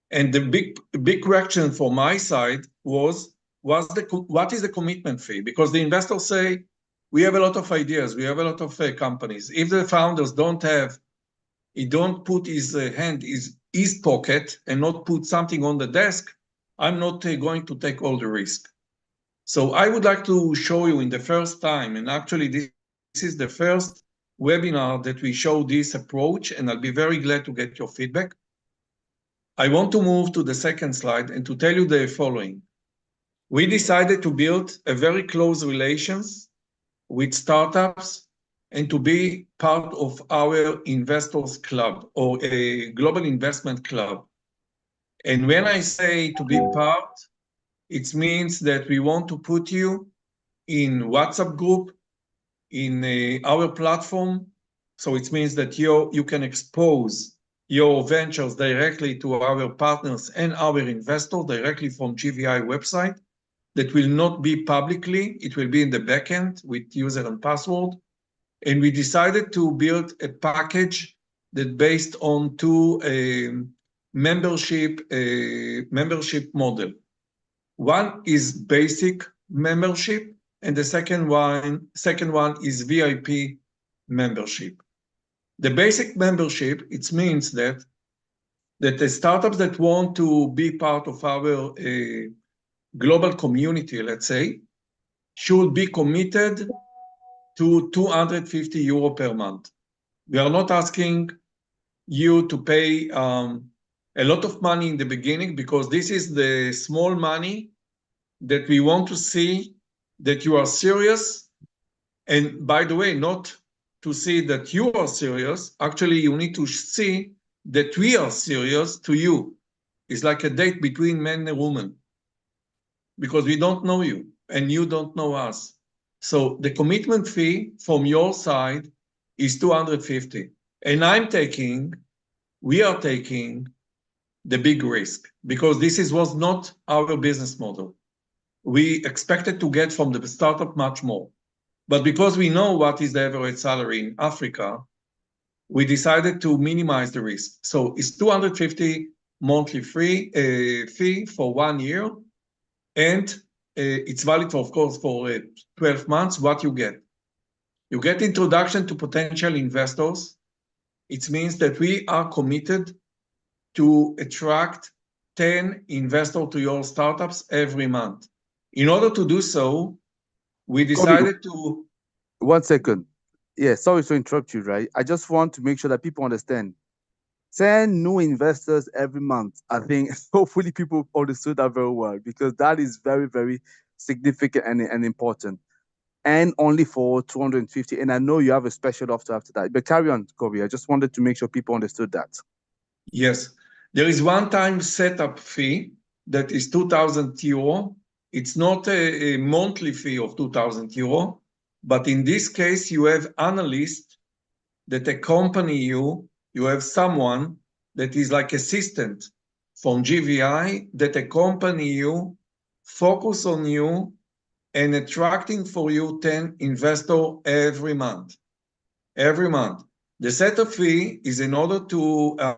And the big question from my side was what is the commitment fee? Because the investors say, we have a lot of ideas, we have a lot of companies. If the founders don't put his hand in his pocket and not put something on the desk, I'm not going to take all the risk. So I would like to show you in the first time, and actually this is the first webinar that we show this approach, and I'll be very glad to get your feedback. I want to move to the second slide and to tell you the following. We decided to build a very close relations with startups and to be part of our investors club or a global investment club. And when I say to be part, it means that we want to put you in WhatsApp group, in our platform. So it means that you can expose your ventures directly to our partners and our investors directly from GVI website. That will not be publicly, it will be in the backend with user and password. And we decided to build a package that based on two membership model. One is basic membership, and the second one is VIP membership. The basic membership, it means that the startups that want to be part of our global community, let's say, should be committed to 250 euro per month. We are not asking you to pay a lot of money in the beginning, because this is the small money that we want to see that you are serious. And by the way, not to see that you are serious, actually you need to see that we are serious to you. It's like a date between man and woman, because we don't know you and you don't know us. So the commitment fee from your side is 250. And we are taking the big risk, because this was not our business model. We expected to get from the startup much more. But because we know what is the average salary in Africa, we decided to minimize the risk. So it's 250 monthly fee for 1 year. And it's valid, of course, for 12 months. What you get? You get introduction to potential investors. It means that we are committed to attract 10 investors to your startups every month. In order to do so, we decided to... 1 second. Yeah, sorry to interrupt you, right? I just want to make sure that people understand. 10 new investors every month. I think hopefully people understood that very well, because that is very, very significant and important. And only for 250. And I know you have a special offer after that. But carry on, Kobe. I just wanted to make sure people understood that. Yes. There is one-time setup fee that is 2,000 euro. It's not a monthly fee of 2,000 euro, but in this case, you have analysts that accompany you. You have someone that is like assistant from GVI that accompany you, focus on you, and attracting for you 10 investors every month. Every month. The setup fee is in order to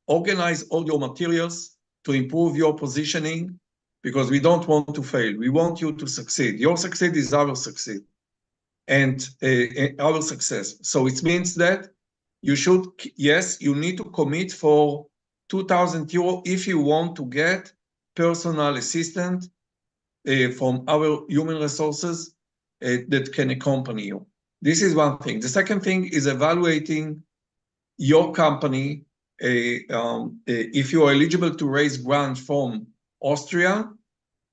organize all your materials, to improve your positioning, because we don't want to fail. We want you to succeed. Your success is our success, and our success. So it means that you should, yes, you need to commit for 2,000 euro if you want to get personal assistant from our human resources that can accompany you. This is one thing. The second thing is evaluating your company. If you are eligible to raise grants from Austria,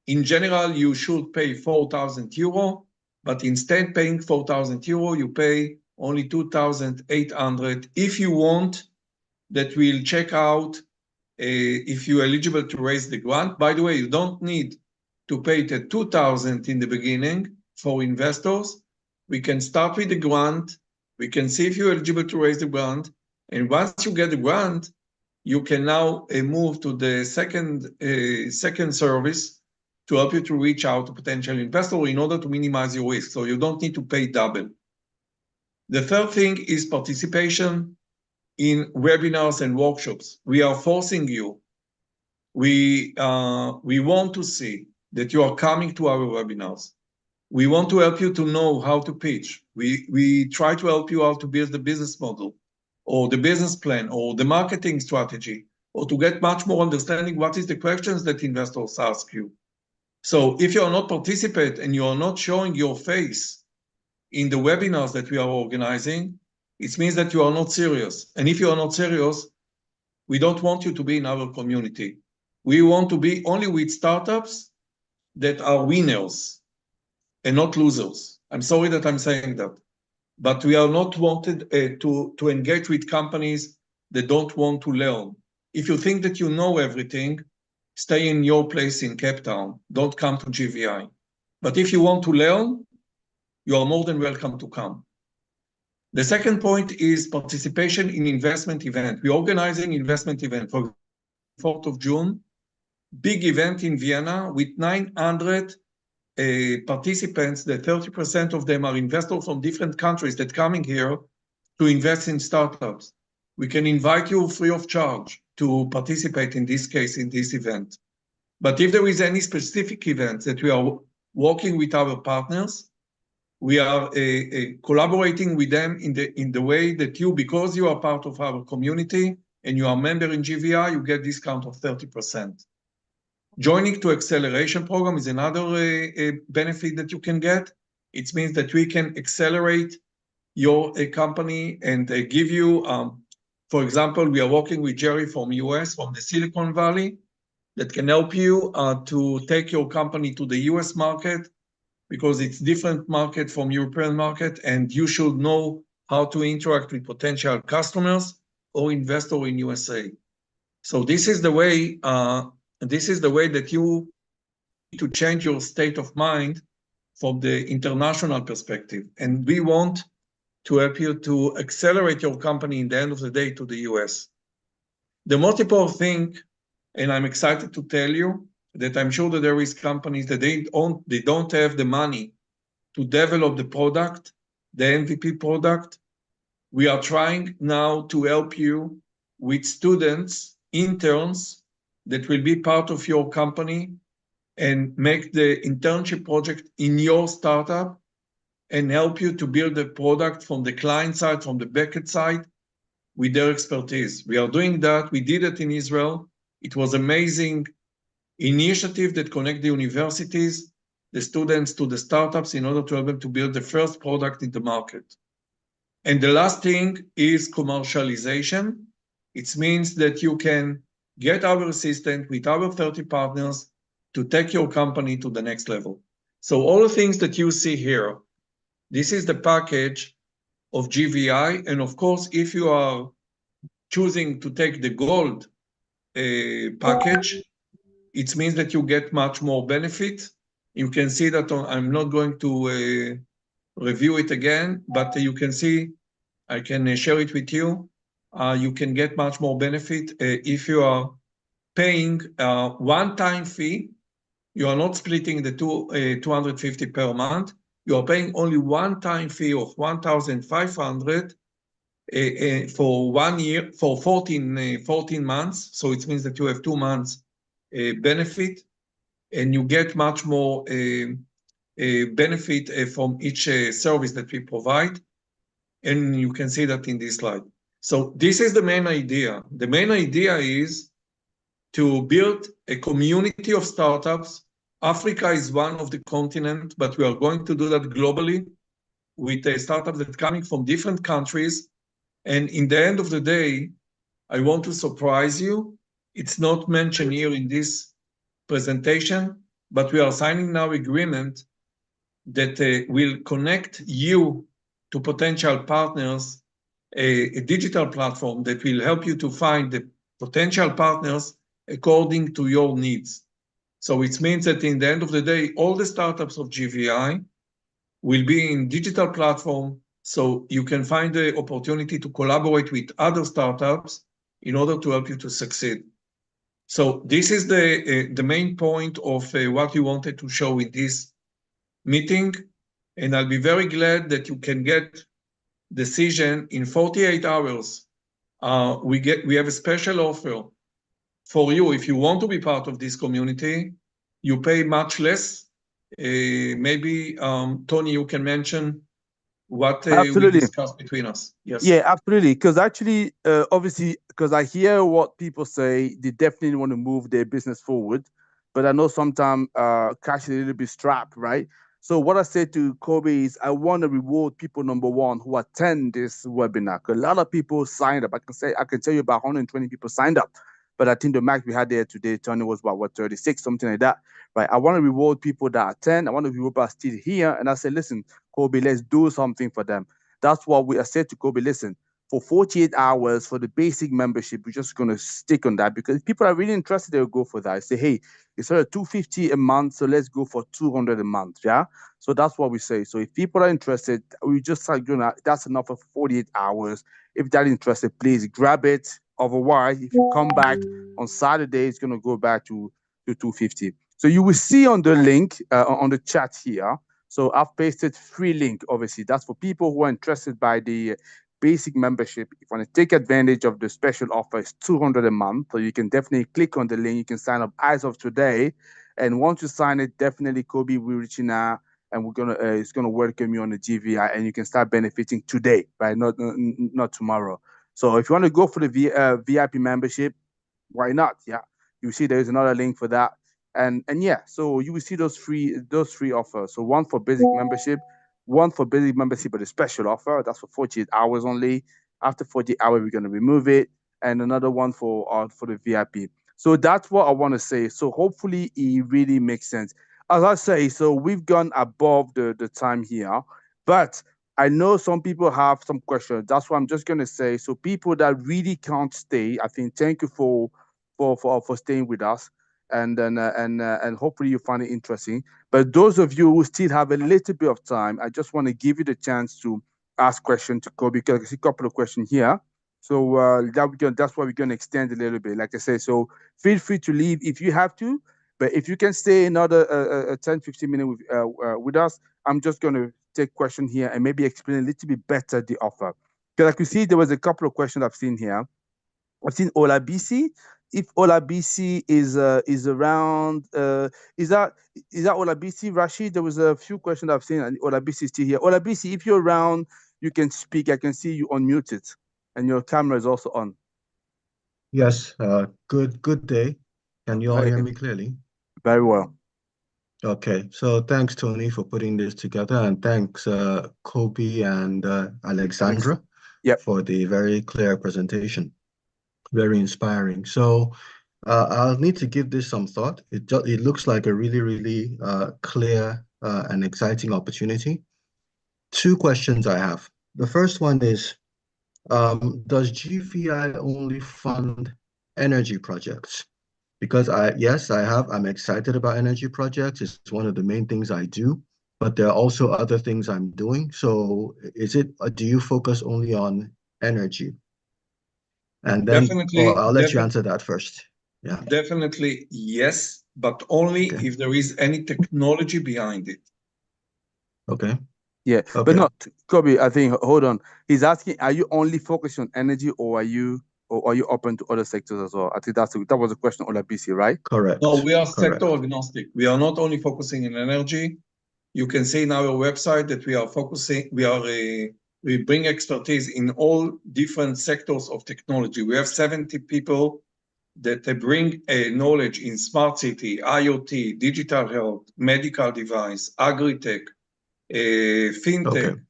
in general, you should pay 4,000 euro, but instead paying 4,000 euro, you pay only 2,800. If you want, that we'll check out if you're eligible to raise the grant. By the way, you don't need to pay the 2,000 in the beginning for investors. We can start with the grant. We can see if you're eligible to raise the grant. And once you get the grant, you can now move to the second service to help you to reach out to potential investors in order to minimize your risk. So you don't need to pay double. The third thing is participation in webinars and workshops. We are forcing you. We want to see that you are coming to our webinars. We want to help you to know how to pitch. We try to help you how to build the business model, or the business plan, or the marketing strategy, or to get much more understanding what is the questions that investors ask you. So if you are not participating and you are not showing your face in the webinars that we are organizing, it means that you are not serious. And if you are not serious, we don't want you to be in our community. We want to be only with startups that are winners and not losers. I'm sorry that I'm saying that, but we are not wanted to engage with companies that don't want to learn. If you think that you know everything, stay in your place in Cape Town. Don't come to GVI. But if you want to learn, you are more than welcome to come. The second point is participation in investment event. We're organizing investment event for 4th of June, big event in Vienna with 900 participants, that 30% of them are investors from different countries that coming here to invest in startups. We can invite you free of charge to participate in this case, in this event. But if there is any specific event that we are working with our partners, we are collaborating with them in the way that you, because you are part of our community and you are a member in GVI, you get discount of 30%. Joining to acceleration program is another benefit that you can get. It means that we can accelerate your company and give you, for example, we are working with Jerry from US, from the Silicon Valley, that can help you to take your company to the US market, because it's different market from European market, and you should know how to interact with potential customers or investor in USA. So this is the way that you need to change your state of mind from the international perspective. And we want to help you to accelerate your company in the end of the day to the US. The most important thing, and I'm excited to tell you, that I'm sure that there is companies that they don't have the money to develop the product, the MVP product. We are trying now to help you with students, interns, that will be part of your company and make the internship project in your startup and help you to build the product from the client side, from the backend side, with their expertise. We are doing that. We did it in Israel. It was amazing initiative that connect the universities, the students to the startups in order to help them to build the first product in the market. And the last thing is commercialization. It means that you can get our assistant with our 30 partners to take your company to the next level. So all the things that you see here, this is the package of GVI. And of course, if you are choosing to take the gold package, it means that you get much more benefit. You can see that I'm not going to review it again, but you can see, I can share it with you. You can get much more benefit if you are paying one-time fee. You are not splitting the 250 per month. You are paying only one-time fee of 1,500 for 1 year, for 14 months. So it means that you have 2 months benefit, and you get much more benefit from each service that we provide. And you can see that in this slide. So this is the main idea. The main idea is to build a community of startups. Africa is one of the continents, but we are going to do that globally with startups that are coming from different countries. And in the end of the day, I want to surprise you. It's not mentioned here in this presentation, but we are signing now agreement that will connect you to potential partners, a digital platform that will help you to find the potential partners according to your needs. So it means that in the end of the day, all the startups of GVI will be in digital platform, so you can find the opportunity to collaborate with other startups in order to help you to succeed. So this is the main point of what we wanted to show in this meeting, and I'll be very glad that you can get decision in 48 hours. We have a special offer for you. If you want to be part of this community, you pay much less. Maybe Tony, you can mention what we discussed between us. Yes. Yeah, absolutely. Because actually, obviously, because I hear what people say, they definitely want to move their business forward. But I know sometimes cash is a little bit strapped, right? So what I said to Kobe is I want to reward people, number one, who attend this webinar. 'Cause a lot of people signed up. I can tell you about 120 people signed up. But I think the max we had there today, Tony, was about what, 36, something like that. Right. I want to reward people that attend. I want to reward people still here. And I said, listen, Kobe, let's do something for them. That's what I said to Kobe, listen, for 48 hours for the basic membership, we're just going to stick on that because if people are really interested, they'll go for that. I say, hey, it's sort of $250 a month, so let's go for $200 a month. Yeah. So that's what we say. So if people are interested, we just start doing that. That's enough for 48 hours. If they're interested, please grab it. Otherwise, if you come back on Saturday, it's going to go back to 250. So you will see on the link on the chat here. So I've pasted free link, obviously. That's for people who are interested by the basic membership. If you want to take advantage of the special offer, it's $200 a month. So you can definitely click on the link. You can sign up as of today. And once you sign it, definitely Kobe will reach you now. And we're gonna it's gonna welcome you on the GVI, and you can start benefiting today, right? Not tomorrow. So if you want to go for the VIP membership, why not? Yeah, you see there's another link for that, and yeah, so you will see those free offers. So one for basic membership, but a special offer that's for 48 hours only. After 48 hours, we're gonna remove it, and another one for the VIP. So that's what I want to say. So hopefully it really makes sense. As I say, so we've gone above the time here, but I know some people have some questions. That's what I'm just gonna say. So people that really can't stay, I think thank you for staying with us, and then and hopefully you find it interesting. But those of you who still have a little bit of time, I just want to give you the chance to ask questions to Kobe because I see a couple of questions here. So that's why we're gonna extend a little bit. Like I said, so feel free to leave if you have to. But if you can stay another 10, 15 minutes with us, I'm just going to take question here and maybe explain a little bit better the offer. Because I could see there was a couple of questions I've seen here. I've seen Olabisi. If Olabisi is around, is that Olabisi, Rashid? There was a few questions I've seen, and Olabisi is still here. Olabisi, if you're around, you can speak. I can see you unmuted, and your camera is also on. Yes, good day. Can you all hear me clearly? Very well. Okay, so thanks, Tony, for putting this together, and thanks, Kobe and Alexandra Yep. for the very clear presentation. Very inspiring. So I'll need to give this some thought. It looks like a really clear and exciting opportunity. Two questions I have. The first one is, does GVI only fund energy projects? Because I'm excited about energy projects. It's one of the main things I do, but there are also other things I'm doing. So do you focus only on energy? And then I'll let you answer that first. Yeah. Definitely yes, but only if there is any technology behind it. Okay. Yeah, but not Kobe. I think hold on. He's asking, are you only focused on energy, or are you open to other sectors as well? I think that was a question on BC, right? Correct. No, we are sector agnostic. We are not only focusing in energy. You can see in our website that we are focusing. We bring expertise in all different sectors of technology. We have 70 people that bring knowledge in smart city, IoT, digital health, medical device, agri-tech, fintech. Okay.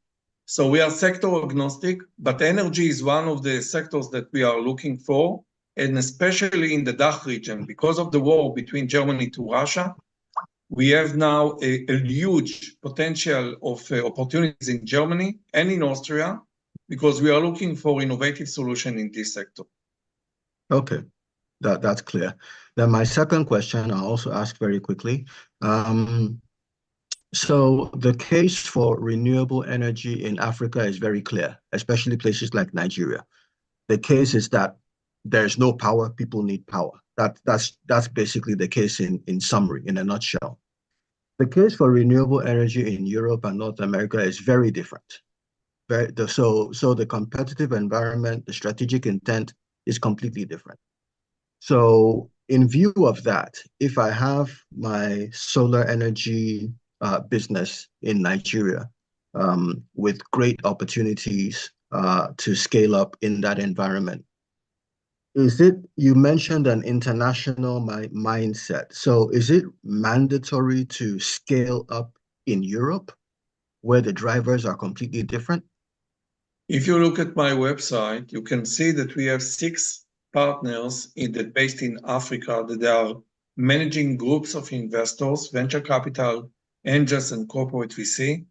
So we are sector agnostic, but energy is one of the sectors that we are looking for, and especially in the DACH region, because of the war between Germany to Russia, we have now a huge potential of opportunities in Germany and in Austria, because we are looking for innovative solution in this sector. Okay, that's clear. Then my second question, I'll also ask very quickly. So the case for renewable energy in Africa is very clear, especially places like Nigeria. The case is that there's no power, people need power. That's basically the case in summary, in a nutshell. The case for renewable energy in Europe and North America is very different. So the competitive environment, the strategic intent is completely different. So in view of that, if I have my solar energy business in Nigeria with great opportunities to scale up in that environment, you mentioned an international mindset. So is it mandatory to scale up in Europe, where the drivers are completely different? If you look at my website, you can see that we have 6 partners based in Africa that are managing groups of investors, venture capital, angels, and corporate VC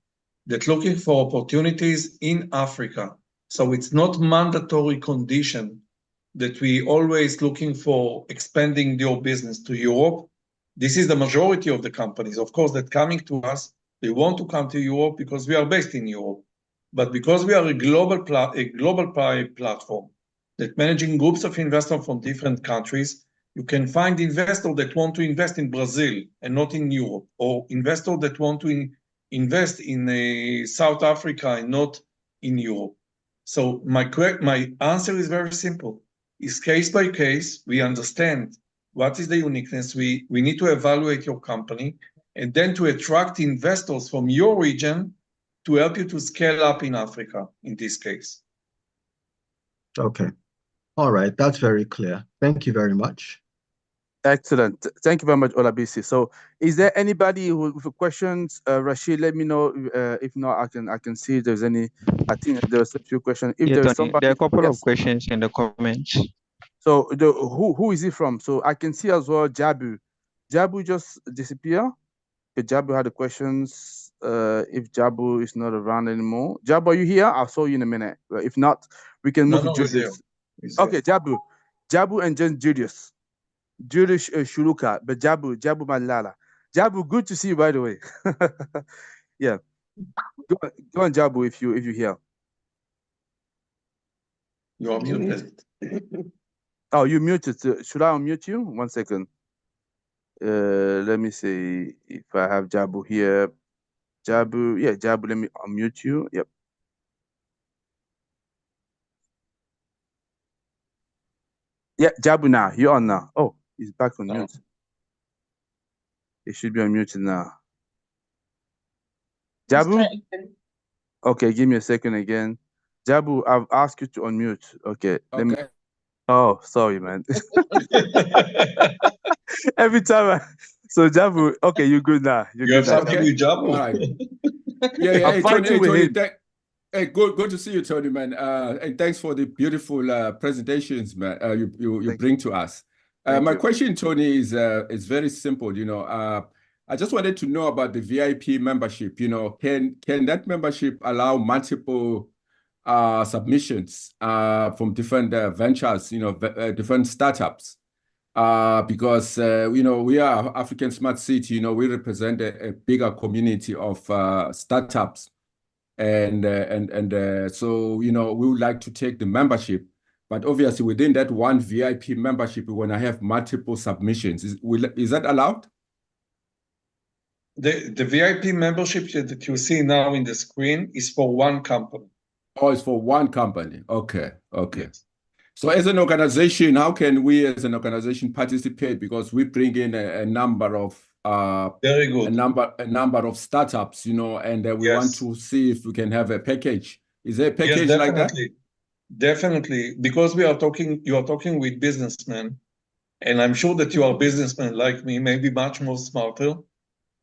that looking for opportunities in Africa. So it's not mandatory condition that we always looking for expanding your business to Europe. This is the majority of the companies, of course, that coming to us, they want to come to Europe because we are based in Europe. But because we are a global platform that managing groups of investors from different countries, you can find investors that want to invest in Brazil and not in Europe, or investors that want to invest in South Africa and not in Europe. So my answer is very simple. It's case by case. We understand what is the uniqueness. We need to evaluate your company and then to attract investors from your region to help you to scale up in Africa, in this case. Okay. All right. That's very clear. Thank you very much. Excellent. Thank you very much, Olabisi. So is there anybody with questions? Rashid, let me know. If not, I can see if there's any. I think there's a few questions. If Yeah, there's Tony, somebody, there are a couple yes. of questions in the comments. So who is it from? So I can see as well Jabu. Jabu just disappear. Okay, Jabu had the questions. If Jabu is not around anymore, Jabu, are you here? I'll show you in a minute. If not, we can move to Julius. Okay, Jabu and then Julius. Julius Shuluka, but Jabu Malala. Jabu, good to see you, by the way. Yeah, go on, Jabu, if you here. You are muted. Oh, you muted. Should I unmute you? 1 second. Let me see if I have Jabu here. Jabu, yeah, Jabu, let me unmute you. Yep. Yeah, Jabu now. You're on now. Oh, he's back on mute. He should be unmuted now. Jabu? Okay, give me a second again. Jabu, I've asked you to unmute. Okay. Let me. Oh, sorry, man. Every time so Jabu, okay, you're good now. You have something with Jabu? All right. Yeah. I'm fighting with him. Hey, good to see you, Tony, man. And thanks for the beautiful presentations, man. You bring to us. My question, Tony, is very simple. You know, I just wanted to know about the VIP membership. You know, can that membership allow multiple submissions from different ventures? You know, different startups. Because you know, we are African Smart City. You know, we represent a bigger community of startups. And so, you know, we would like to take the membership, but obviously within that one VIP membership, we want to have multiple submissions. Is that allowed? The VIP membership that you see now in the screen is for one company. Oh, it's for one company. Okay. Yes. So as an organization, how can we as an organization participate? Because we bring in a number of very good. A number of startups, you know, and we want to see if we can have a package. Is there a package like that? Definitely, because you are talking with businessmen, and I'm sure that you are businessmen like me, maybe much more smarter.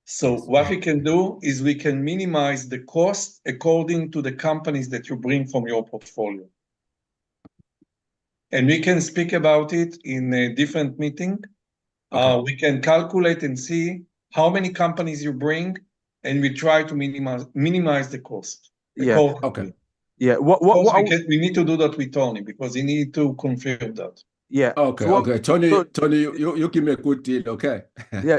So what we can do is we can minimize the cost according to the companies that you bring from your portfolio. And we can speak about it in a different meeting. We can calculate and see how many companies you bring, and we try to minimize the cost. Yeah. Okay. Yeah. We need to do that with Tony because he need to confirm that. Yeah. Okay. Tony, you give me a good deal. Okay. Yeah.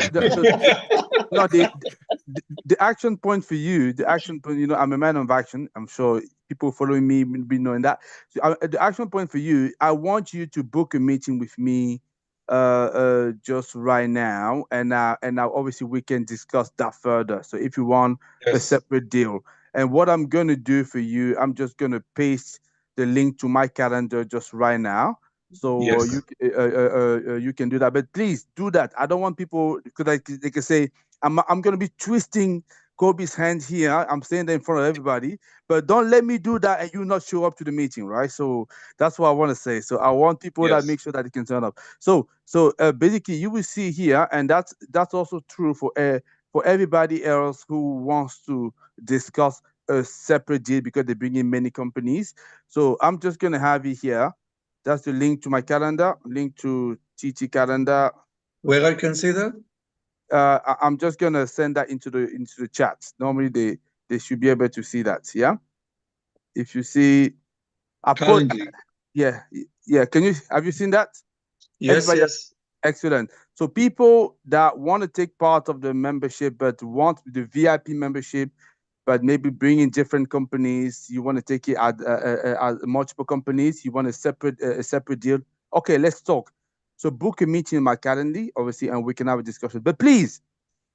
No, the action point for you, you know, I'm a man of action. I'm sure people following me will be knowing that. So, the action point for you, I want you to book a meeting with me just right now, and now obviously we can discuss that further. So if you want a separate deal, and what I'm going to do for you, I'm just going to paste the link to my calendar just right now. So you can do that, but please do that. I don't want people, because they can say I'm going to be twisting Kobe's hand here. I'm saying that in front of everybody, but don't let me do that and you not show up to the meeting, right? So that's what I want to say. So I want people that make sure that they can turn up. So basically, you will see here, and that's also true for for everybody else who wants to discuss a separate deal because they bring in many companies. So I'm just going to have it here. That's the link to my calendar, link to TT calendar. Where I can see that? I'm just going to send that into the chat. Normally they should be able to see that. Yeah. If you see, I put, yeah. Have you seen that? Yes, Everybody, yes. excellent. So people that want to take part of the membership, but want the VIP membership, but maybe bring in different companies, you want to take it at multiple companies, you want a separate deal. Okay, let's talk. So book a meeting in my calendar, obviously, and we can have a discussion. But please,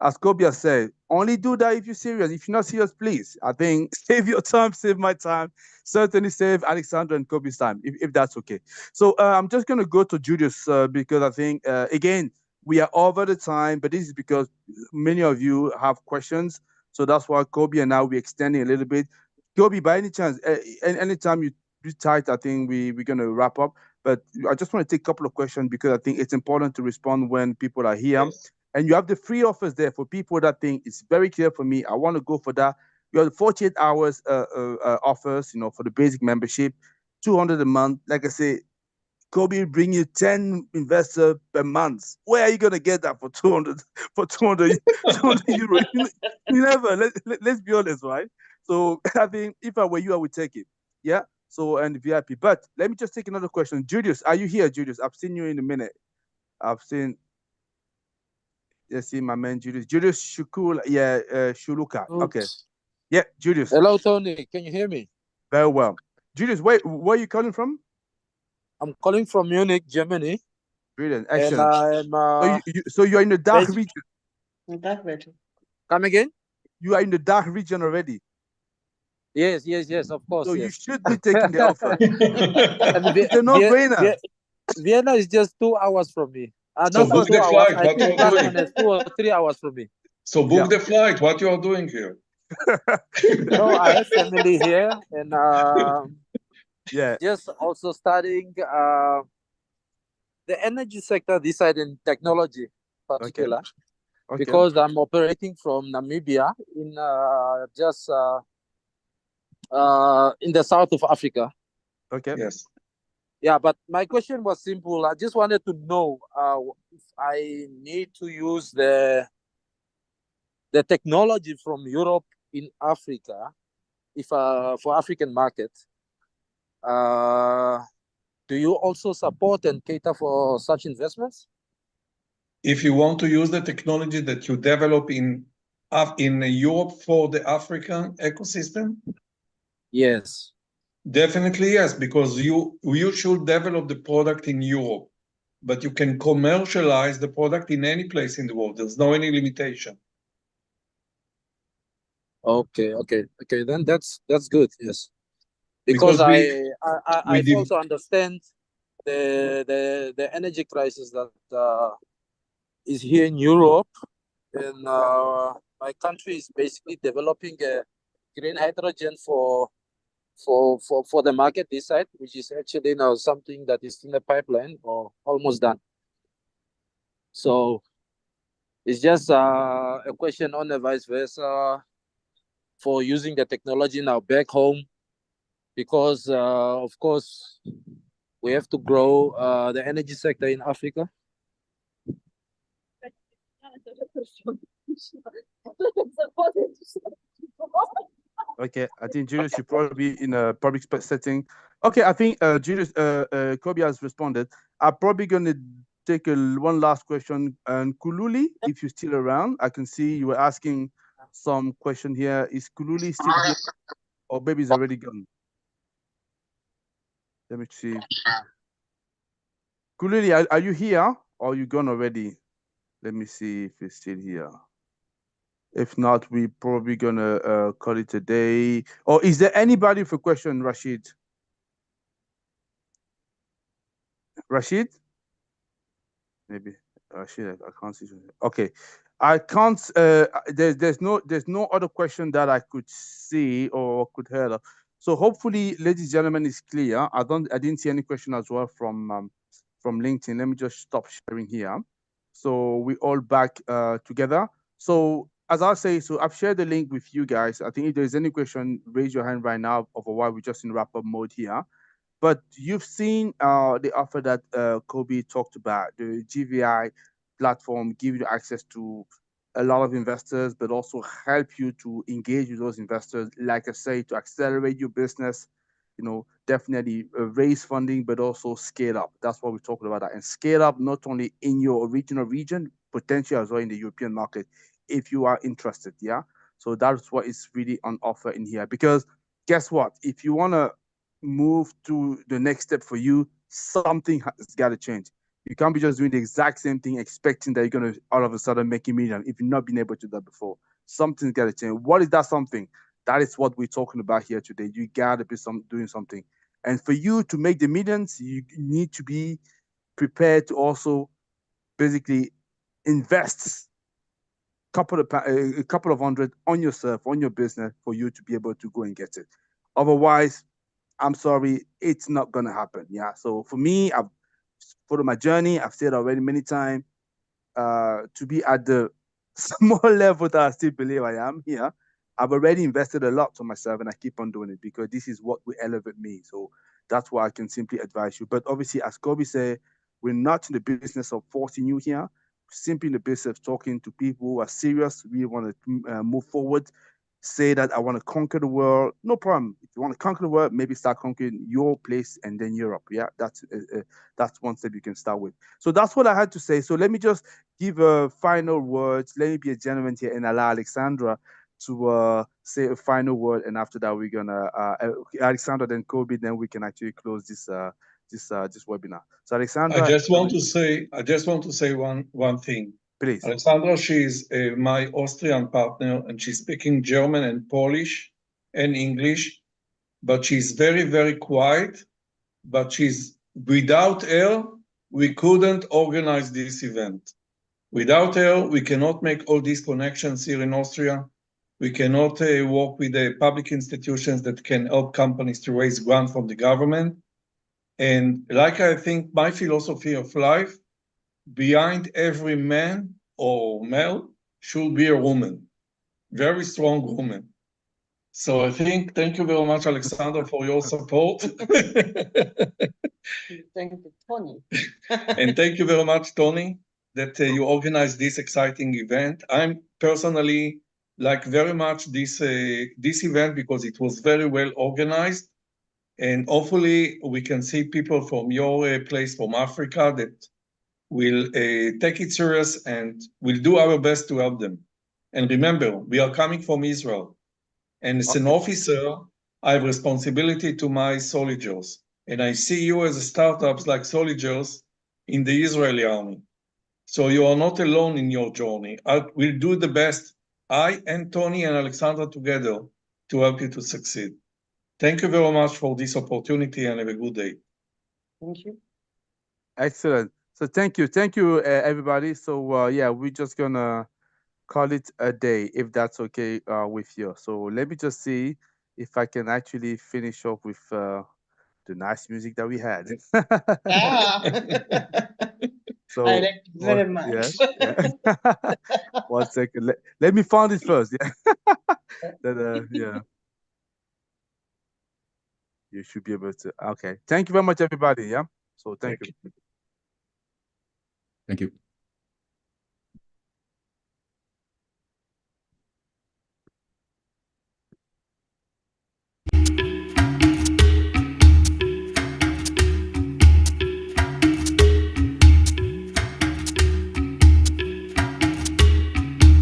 as Kobia said, only do that if you're serious. If you're not serious, please. I think save your time, save my time. Certainly save Alexander and Kobe's time, if that's okay. So I'm just going to go to Julius because I think, again, we are over the time, but this is because many of you have questions. So that's why Kobe and I, we're extending a little bit. Kobe, by any chance, anytime you be tight, I think we're going to wrap up. But I just want to take a couple of questions because I think it's important to respond when people are here. Yes. And you have the free offers there for people that think it's very clear for me. I want to go for that. You have the 48 hours offers, for the basic membership, 200 a month. Like I say, Kobe bring you 10 investors per month. Where are you gonna get that for 200 200 euro? You never. Let's be honest, right? So I think if I were you, I would take it. Yeah. So and VIP. But let me just take another question. Julius, are you here, Julius? I've seen you in a minute. I've seen. Yes, see my man Julius. Julius Shukul, Shuluka. Oops. Okay. Yeah, Julius. Hello, Tony. Can you hear me? Very well. Julius, where are you calling from? I'm calling from Munich, Germany. Brilliant. Excellent. And I'm so you're in the dark region. Dark region. Come again? You are in the dark region already. Yes, of course. So yes. you should be taking the offer. It's a no-brainer. Vienna is just 2 hours from me. So Not book 2 the hours. flight. I What think you're plus doing? minus 2 or 3 hours from me. So book the flight. What you are doing here? No, I have family here, and just also studying the energy sector this side in technology, particular. Okay. Because I'm operating from Namibia in just in the south of Africa. Okay. Yes. Yeah, but my question was simple. I just wanted to know if I need to use the technology from Europe in Africa, if for African market. Do you also support and cater for such investments? If you want to use the technology that you develop in Europe for the African ecosystem? Yes. Definitely yes, because you should develop the product in Europe, but you can commercialize the product in any place in the world. There's no any limitation. Okay. Then that's good. Yes, because I also understand the energy crisis that is here in Europe, and my country is basically developing a green hydrogen for the market this side, which is actually now something that is in the pipeline or almost done. So it's just a question on the vice versa for using the technology now back home, because of course we have to grow the energy sector in Africa. Okay, I think Julius should probably be in a public setting. Okay, I think Julius, Kobe has responded. I'm probably going to take one last question. And Kululi, if you're still around, I can see you were asking some question here. Is Kululi still here, or baby's already gone? Let me see. Kululi, are you here, or are you gone already? Let me see if you're still here. If not, we're probably gonna call it a day. Or is there anybody for question, Rashid? Rashid? Maybe Rashid. I can't see. Okay, I can't. There's no other question that I could see or could hear. So hopefully, ladies and gentlemen, is clear. I didn't see any question as well from LinkedIn. Let me just stop sharing here. So we all back together. So as I say, so I've shared the link with you guys. I think if there's any question, raise your hand right now. Otherwise, we're just in wrap-up mode here. But you've seen the offer that Kobe talked about, the GVI platform, give you access to a lot of investors, but also help you to engage with those investors. Like I say, to accelerate your business, definitely raise funding, but also scale up. That's what we're talking about. And scale up not only in your original region, potentially as well in the European market, if you are interested. Yeah. So that's what is really on offer in here. Because guess what? If you want to move to the next step for you, something has got to change. You can't be just doing the exact same thing, expecting that you're going to all of a sudden make a million if you've not been able to do that before. Something's got to change. What is that something? That is what we're talking about here today. You got to be doing something. And for you to make the millions, you need to be prepared to also basically invest a couple of hundred on yourself, on your business, for you to be able to go and get it. Otherwise, I'm sorry, it's not gonna happen. Yeah. So for me, I've followed my journey. I've said already many times, to be at the small level that I still believe I am here. I've already invested a lot to myself, and I keep on doing it because this is what will elevate me. So that's why I can simply advise you. But obviously, as Kobe said, we're not in the business of forcing you here. We're simply in the business of talking to people who are serious. We want to move forward. Say that I want to conquer the world. No problem. If you want to conquer the world, maybe start conquering your place and then Europe. Yeah, that's one step you can start with. So that's what I had to say. So let me just give a final words. Let me be a gentleman here and allow Alexandra to say a final word. And after that, we're gonna Alexandra, then Kobe, then we can actually close this webinar. So Alexandra, I just want to say one thing. Please. Alexandra, she's my Austrian partner, and she's speaking German and Polish and English, but she's very, very quiet. But without her, we couldn't organize this event. Without her, we cannot make all these connections here in Austria. We cannot work with the public institutions that can help companies to raise grant from the government. And like I think my philosophy of life, behind every man or male should be a woman, very strong woman. So I think, thank you very much, Alexander, for your support. Thank you, Tony. And thank you very much, Tony, that you organized this exciting event. I'm personally like very much this event because it was very well organized. And hopefully we can see people from your place, from Africa, that will take it serious and will do our best to help them. And remember, we are coming from Israel. And as an officer, I have responsibility to my soldiers. And I see you as a startups like soldiers in the Israeli army. So you are not alone in your journey. I will do the best, I and Tony and Alexandra together, to help you to succeed. Thank you very much for this opportunity and have a good day. Thank you. Excellent. So thank you, everybody. So yeah, we're just gonna call it a day if that's okay with you. So let me just see if I can actually finish off with the nice music that we had. So I like it very much. Yeah. One second. Let me find it first. Yeah. Yeah. You should be able to. Okay. Thank you very much, everybody. Yeah. So thank you. Thank you.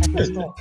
I can stop.